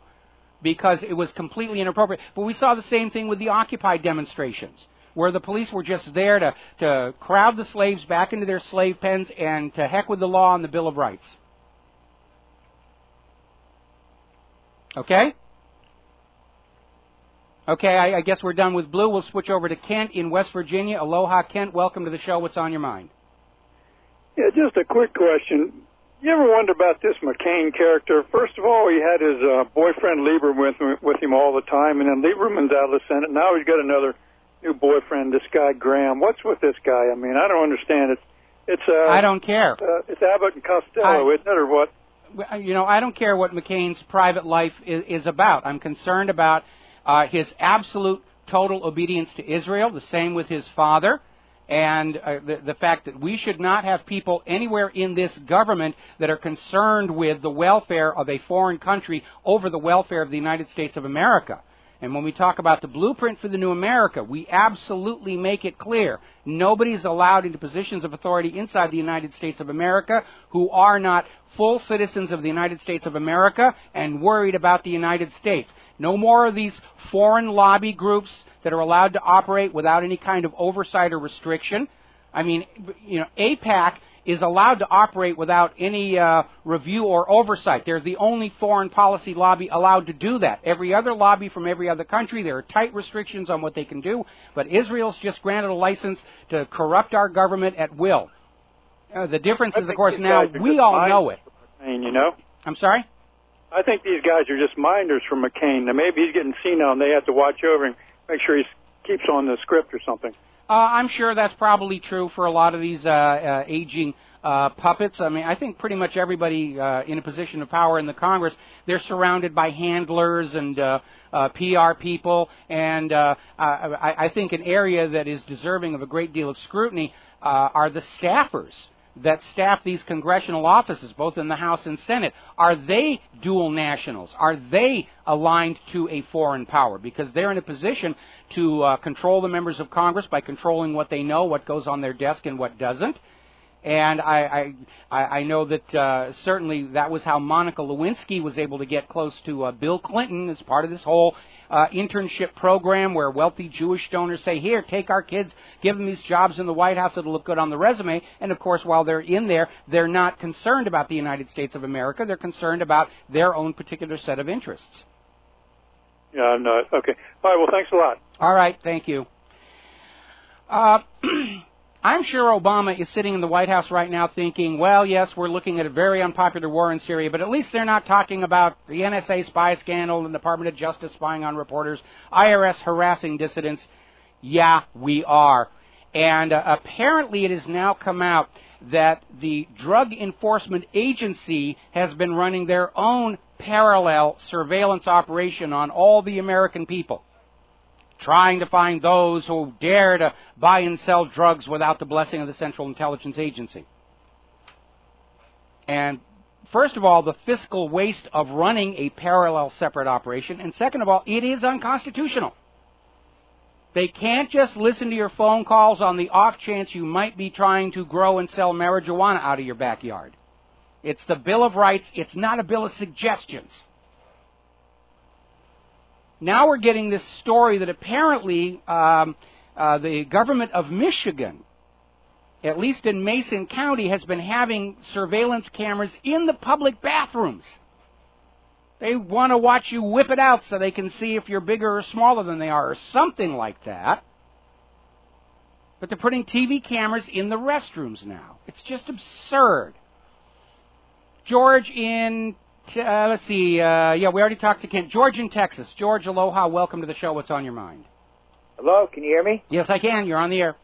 Speaker 2: because it was completely inappropriate. But we saw the same thing with the Occupy demonstrations, where the police were just there to crowd the slaves back into their slave pens and to heck with the law and the Bill of Rights. Okay? Okay, I guess we're done with Blue. We'll switch over to Kent in West Virginia. Aloha, Kent. Welcome to the show. What's on your mind?
Speaker 12: Yeah, just a quick question. You ever wonder about this McCain character? First of all, he had his boyfriend Lieberman with him all the time, and then Lieberman's out of the Senate. Now he's got another new boyfriend, this guy Graham. What's with this guy? I mean, I don't understand. It's
Speaker 2: I don't care.
Speaker 12: It's Abbott and Costello, isn't it, or what?
Speaker 2: You know, I don't care what McCain's private life is about. I'm concerned about his absolute total obedience to Israel, the same with his father, and the fact that we should not have people anywhere in this government that are concerned with the welfare of a foreign country over the welfare of the United States of America. And when we talk about the blueprint for the new America, we absolutely make it clear nobody's allowed into positions of authority inside the United States of America who are not full citizens of the United States of America and worried about the United States. No more of these foreign lobby groups that are allowed to operate without any kind of oversight or restriction. I mean, you know, AIPAC is allowed to operate without any review or oversight. They're the only foreign policy lobby allowed to do that. Every other lobby from every other country, there are tight restrictions on what they can do, but Israel's just granted a license to corrupt our government at will. The difference is, of course, now we all know it.
Speaker 12: McCain, you know?
Speaker 2: I'm sorry?
Speaker 12: I think these guys are just minders for McCain. Now, maybe he's getting senile and they have to watch over and make sure he keeps on the script or something.
Speaker 2: I'm sure that's probably true for a lot of these aging puppets. I mean, I think pretty much everybody in a position of power in the Congress, they're surrounded by handlers and PR people, and I think an area that is deserving of a great deal of scrutiny are the staffers that staff these congressional offices, both in the House and Senate. Are they dual nationals? Are they aligned to a foreign power? Because they're in a position to control the members of Congress by controlling what they know, what goes on their desk, and what doesn't. And I know that certainly that was how Monica Lewinsky was able to get close to Bill Clinton as part of this whole internship program where wealthy Jewish donors say, here, take our kids, give them these jobs in the White House, it'll look good on the resume. And, of course, while they're in there, they're not concerned about the United States of America. They're concerned about their own particular set of interests.
Speaker 12: Yeah, no, okay. All right, well, thanks a lot.
Speaker 2: All right, thank you. I'm sure Obama is sitting in the White House right now thinking, well, yes, we're looking at a very unpopular war in Syria, but at least they're not talking about the NSA spy scandal and the Department of Justice spying on reporters, IRS harassing dissidents. Yeah, we are. And apparently it has now come out that the Drug Enforcement Agency has been running their own parallel surveillance operation on all the American people, trying to find those who dare to buy and sell drugs without the blessing of the Central Intelligence Agency. And first of all, the fiscal waste of running a parallel separate operation, and second of all, it is unconstitutional. They can't just listen to your phone calls on the off chance you might be trying to grow and sell marijuana out of your backyard. It's the Bill of Rights. It's not a bill of suggestions. Now we're getting this story that apparently the government of Michigan, at least in Mason County, has been having surveillance cameras in the public bathrooms. They want to watch you whip it out so they can see if you're bigger or smaller than they are, or something like that. But they're putting TV cameras in the restrooms now. It's just absurd. George in... let's see. Yeah, we already talked to Kent. George in Texas. George, aloha. Welcome to the show. What's on your mind?
Speaker 13: Hello, can you hear me?
Speaker 2: Yes, I can. You're on the air.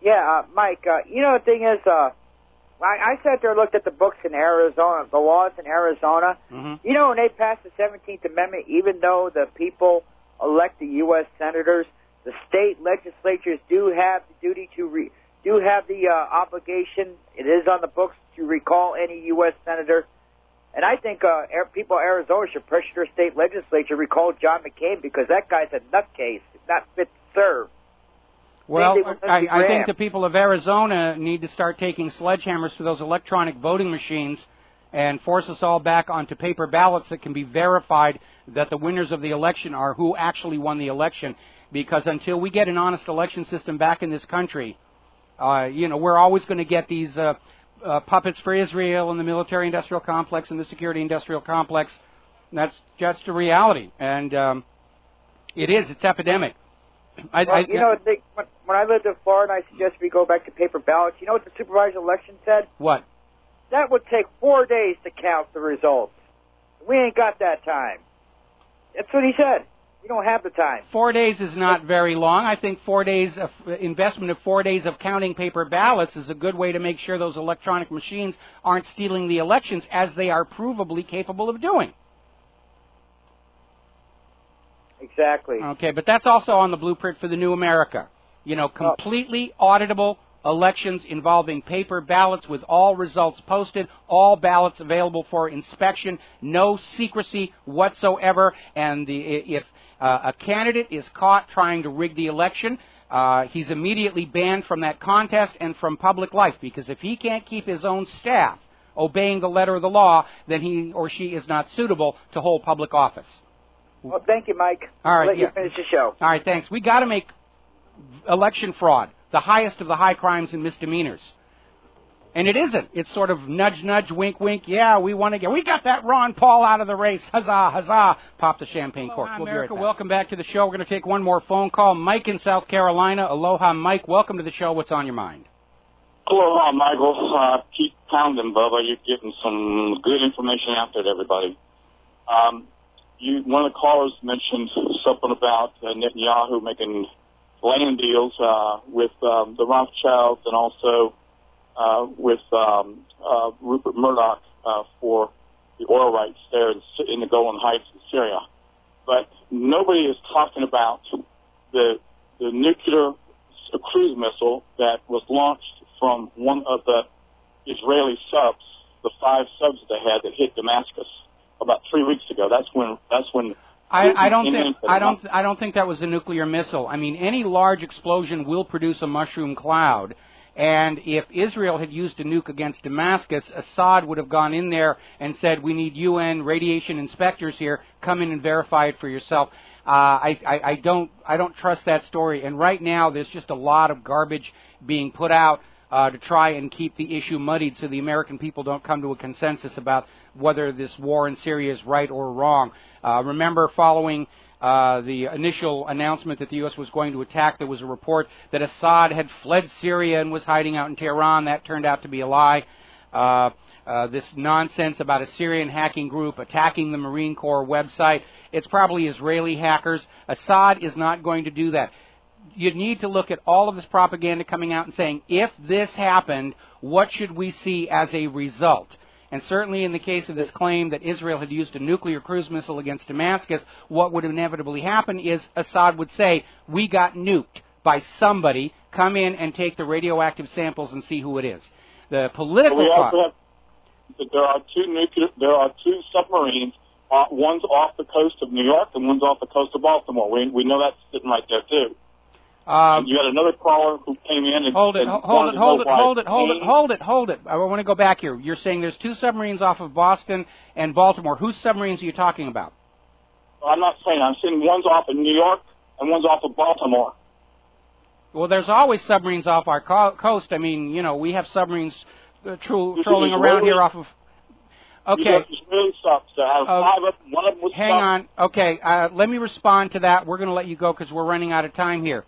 Speaker 13: Yeah, Mike, you know, the thing is, I sat there and looked at the books in Arizona, the laws in Arizona.
Speaker 2: Mm-hmm.
Speaker 13: You know, when they passed the 17th Amendment, even though the people elect the U.S. senators, the state legislatures do have the duty to do have the obligation, it is on the books, to recall any U.S. senator. And I think people in Arizona should pressure their state legislature to recall John McCain because that guy's a nutcase, not fit to serve.
Speaker 2: Well, I think the people of Arizona need to start taking sledgehammers to those electronic voting machines and force us all back onto paper ballots that can be verified that the winners of the election are who actually won the election. Because until we get an honest election system back in this country, you know, we're always going to get these puppets for Israel and the military-industrial complex and the security-industrial complex. And that's just a reality. And it's epidemic.
Speaker 13: When I lived in Florida, I suggested we go back to paper ballots. You know what the supervisor election said?
Speaker 2: What?
Speaker 13: That would take 4 days to count the results. We ain't got that time. That's what he said. We don't have the time.
Speaker 2: 4 days is not very long. I think 4 days of investment of 4 days of counting paper ballots is a good way to make sure those electronic machines aren't stealing the elections, as they are provably capable of doing.
Speaker 13: Exactly.
Speaker 2: Okay, but that's also on the blueprint for the new America. You know, completely auditable elections involving paper ballots with all results posted, all ballots available for inspection, no secrecy whatsoever, and if a candidate is caught trying to rig the election, he's immediately banned from that contest and from public life, because if he can't keep his own staff obeying the letter of the law, then he or she is not suitable to hold public office.
Speaker 13: Well, thank you, Mike.
Speaker 2: All right,
Speaker 13: I'll let you finish the show.
Speaker 2: All right, thanks. We got to make election fraud the highest of the high crimes and misdemeanors. And it isn't. It's sort of nudge, nudge, wink, wink. Yeah, we want to get. We got that Ron Paul out of the race. Huzzah, huzzah. Pop the champagne cork. We'll America, welcome back to the show. We're going to take one more phone call. Mike in South Carolina. Aloha, Mike. Welcome to the show. What's on your mind?
Speaker 14: Aloha, Michael. Keep pounding, Bubba. You're getting some good information out there to everybody. One of the callers mentioned something about Netanyahu making land deals with the Rothschilds and also with Rupert Murdoch for the oil rights there in the Golan Heights in Syria. But nobody is talking about the nuclear cruise missile that was launched from one of the Israeli subs, the 5 subs they had that hit Damascus about 3 weeks ago. That's when. I
Speaker 2: don't think that was a nuclear missile. I mean, any large explosion will produce a mushroom cloud. And if Israel had used a nuke against Damascus, Assad would have gone in there and said, "We need UN radiation inspectors here. Come in and verify it for yourself." I don't trust that story. And right now, there's just a lot of garbage being put out to try and keep the issue muddied, so the American people don't come to a consensus about whether this war in Syria is right or wrong. Remember, following the initial announcement that the U.S. was going to attack, there was a report that Assad had fled Syria and was hiding out in Tehran. That turned out to be a lie. This nonsense about a Syrian hacking group attacking the Marine Corps website, it's probably Israeli hackers. Assad is not going to do that. You need to look at all of this propaganda coming out and saying, if this happened, what should we see as a result? And certainly in the case of this claim that Israel had used a nuclear cruise missile against Damascus, what would inevitably happen is Assad would say, we got nuked by somebody, come in and take the radioactive samples and see who it is. The political
Speaker 14: there are two submarines. One's off the coast of New York and one's off the coast of Baltimore. We know that's sitting right there too. You had another caller who came in and
Speaker 2: hold it. I want to go back here. You're saying there's 2 submarines off of Boston and Baltimore. Whose submarines are you talking about?
Speaker 14: I'm not saying. I'm saying one's off of New York and one's off of Baltimore.
Speaker 2: Well, there's always submarines off our coast. I mean, you know, we have submarines trolling around here off of. Okay.
Speaker 14: Really sucks. I have 5 of them. One of them was
Speaker 2: hang on. Okay, let me respond to that. We're going to let you go because we're running out of time here.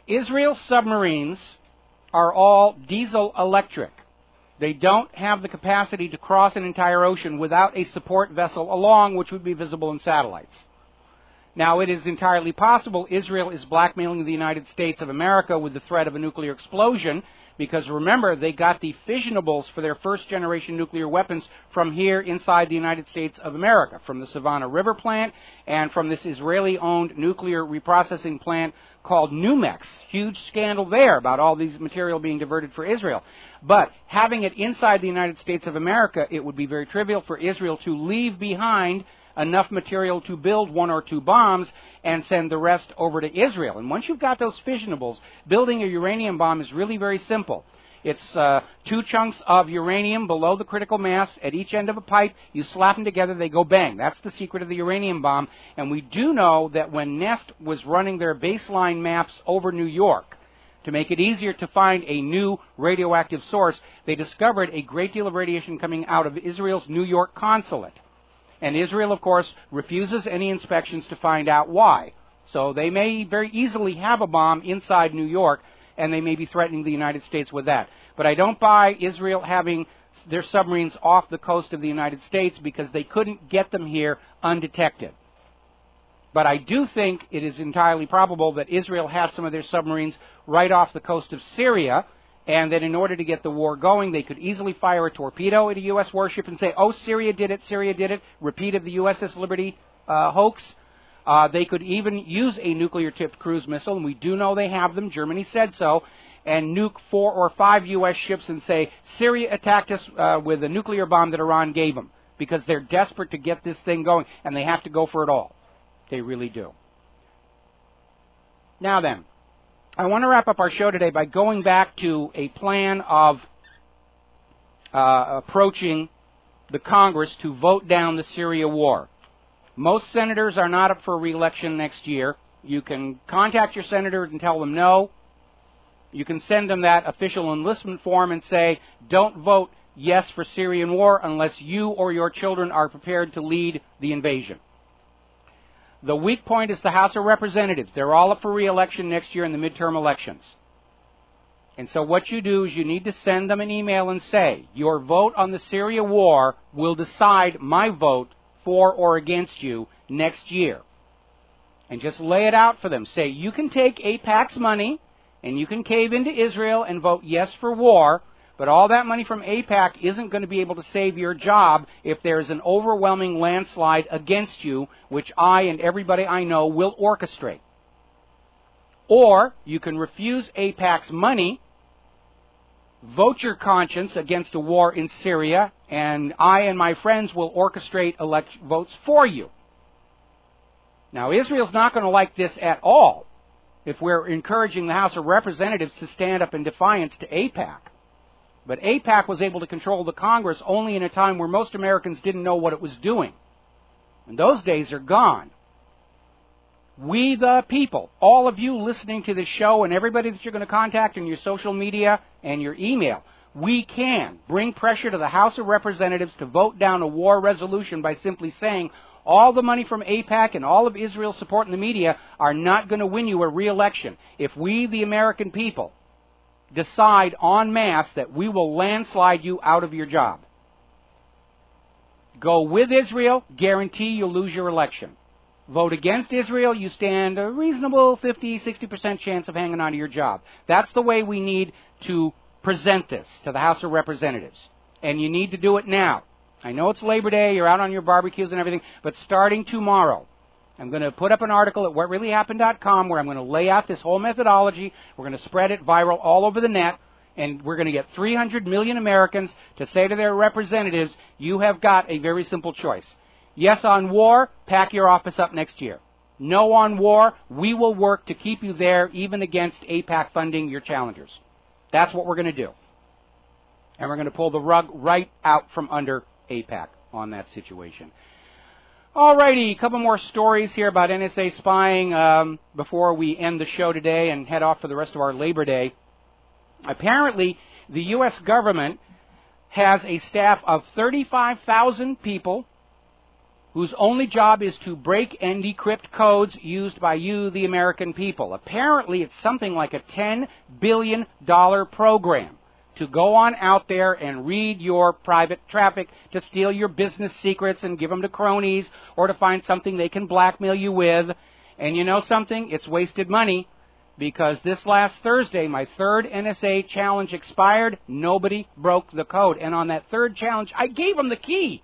Speaker 2: Israel's submarines are all diesel electric. They don't have the capacity to cross an entire ocean without a support vessel along, which would be visible in satellites. Now, it is entirely possible Israel is blackmailing the United States of America with the threat of a nuclear explosion, because remember, they got the fissionables for their first-generation nuclear weapons from here inside the United States of America, from the Savannah River plant and from this Israeli-owned nuclear reprocessing plant called Numex. Huge scandal there about all these material being diverted for Israel. But having it inside the United States of America, it would be very trivial for Israel to leave behind enough material to build 1 or 2 bombs and send the rest over to Israel. And once you've got those fissionables, building a uranium bomb is really very simple. It's 2 chunks of uranium below the critical mass at each end of a pipe. You slap them together, they go bang. That's the secret of the uranium bomb. And we do know that when NEST was running their baseline maps over New York, to make it easier to find a new radioactive source, they discovered a great deal of radiation coming out of Israel's New York consulate. And Israel, of course, refuses any inspections to find out why. So they may very easily have a bomb inside New York, and they may be threatening the United States with that. But I don't buy Israel having their submarines off the coast of the United States because they couldn't get them here undetected. But I do think it is entirely probable that Israel has some of their submarines right off the coast of Syria, and that in order to get the war going, they could easily fire a torpedo at a U.S. warship and say, oh, Syria did it, repeat of the USS Liberty hoax. They could even use a nuclear-tipped cruise missile, and we do know they have them. Germany said so, and nuke 4 or 5 U.S. ships and say, Syria attacked us with a nuclear bomb that Iran gave them, because they're desperate to get this thing going, and they have to go for it all. They really do. Now then, I want to wrap up our show today by going back to a plan of approaching the Congress to vote down the Syria war. Most senators are not up for re-election next year. You can contact your senator and tell them no. You can send them that official enlistment form and say, don't vote yes for Syrian war unless you or your children are prepared to lead the invasion. The weak point is the House of Representatives. They're all up for re-election next year in the midterm elections. And so what you do is you need to send them an email and say, your vote on the Syria war will decide my vote for or against you next year. And just lay it out for them. Say, you can take AIPAC's money and you can cave into Israel and vote yes for war, but all that money from AIPAC isn't going to be able to save your job if there's an overwhelming landslide against you, which I and everybody I know will orchestrate. Or you can refuse AIPAC's money, vote your conscience against a war in Syria, and I and my friends will orchestrate votes for you. Now, Israel's not going to like this at all if we're encouraging the House of Representatives to stand up in defiance to AIPAC. But AIPAC was able to control the Congress only in a time where most Americans didn't know what it was doing. And those days are gone. We the people, all of you listening to this show and everybody that you're going to contact in your social media and your email, we can bring pressure to the House of Representatives to vote down a war resolution by simply saying all the money from AIPAC and all of Israel's support in the media are not going to win you a re-election. If we, the American people, decide en masse that we will landslide you out of your job. Go with Israel, guarantee you'll lose your election. Vote against Israel, you stand a reasonable 50-60% chance of hanging on to your job. That's the way we need to present this to the House of Representatives. And you need to do it now. I know it's Labor Day, you're out on your barbecues and everything, but starting tomorrow, I'm going to put up an article at whatreallyhappened.com where I'm going to lay out this whole methodology. We're going to spread it viral all over the net, and we're going to get 300 million Americans to say to their representatives, you have got a very simple choice. Yes on war, pack your office up next year. No on war, we will work to keep you there even against AIPAC funding your challengers. That's what we're going to do. And we're going to pull the rug right out from under AIPAC on that situation. Alrighty, a couple more stories here about NSA spying before we end the show today and head off for the rest of our Labor Day. Apparently, the U.S. government has a staff of 35,000 people whose only job is to break and decrypt codes used by you, the American people. Apparently, it's something like a $10 billion program to go on out there and read your private traffic, to steal your business secrets and give them to cronies, or to find something they can blackmail you with. And you know something? It's wasted money, because this last Thursday, my third NSA challenge expired. Nobody broke the code. And on that third challenge, I gave them the key.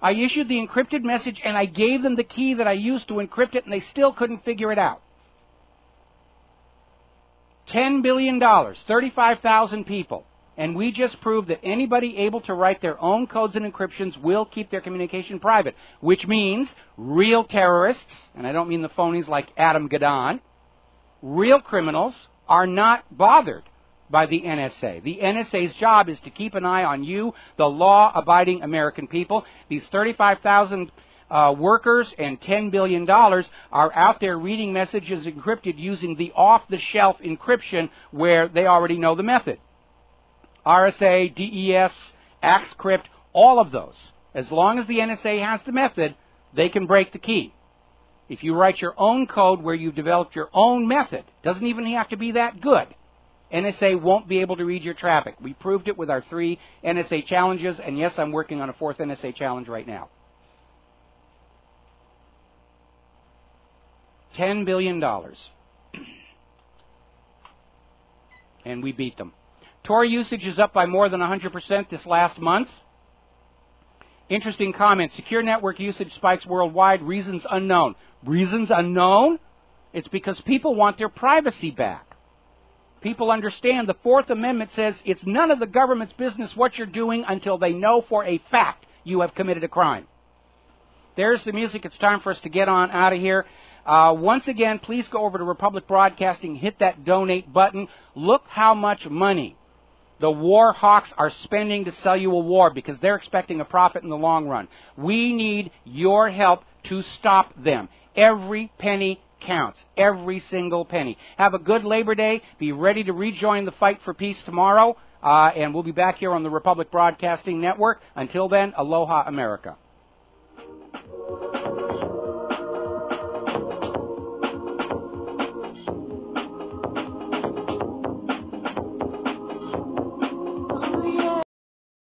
Speaker 2: I issued the encrypted message, and I gave them the key that I used to encrypt it, and they still couldn't figure it out. $10 billion, 35,000 people. And we just proved that anybody able to write their own codes and encryptions will keep their communication private, which means real terrorists, and I don't mean the phonies like Adam Gadon, real criminals are not bothered by the NSA. The NSA's job is to keep an eye on you, the law-abiding American people. These 35,000 workers and $10 billion are out there reading messages encrypted using the off-the-shelf encryption where they already know the method. RSA, DES, AxCrypt, all of those. As long as the NSA has the method, they can break the key. If you write your own code where you've developed your own method, doesn't even have to be that good, NSA won't be able to read your traffic. We proved it with our 3 NSA challenges, and yes, I'm working on a 4th NSA challenge right now. $10 billion. And we beat them. Tor usage is up by more than 100% this last month. Interesting comment. Secure network usage spikes worldwide. Reasons unknown. Reasons unknown? It's because people want their privacy back. People understand the Fourth Amendment says it's none of the government's business what you're doing until they know for a fact you have committed a crime. There's the music. It's time for us to get on out of here. Once again, please go over to Republic Broadcasting, hit that donate button. Look how much money the war hawks are spending to sell you a war because they're expecting a profit in the long run. We need your help to stop them. Every penny counts. Every single penny. Have a good Labor Day. Be ready to rejoin the fight for peace tomorrow. And we'll be back here on the Republic Broadcasting Network. Until then, aloha America.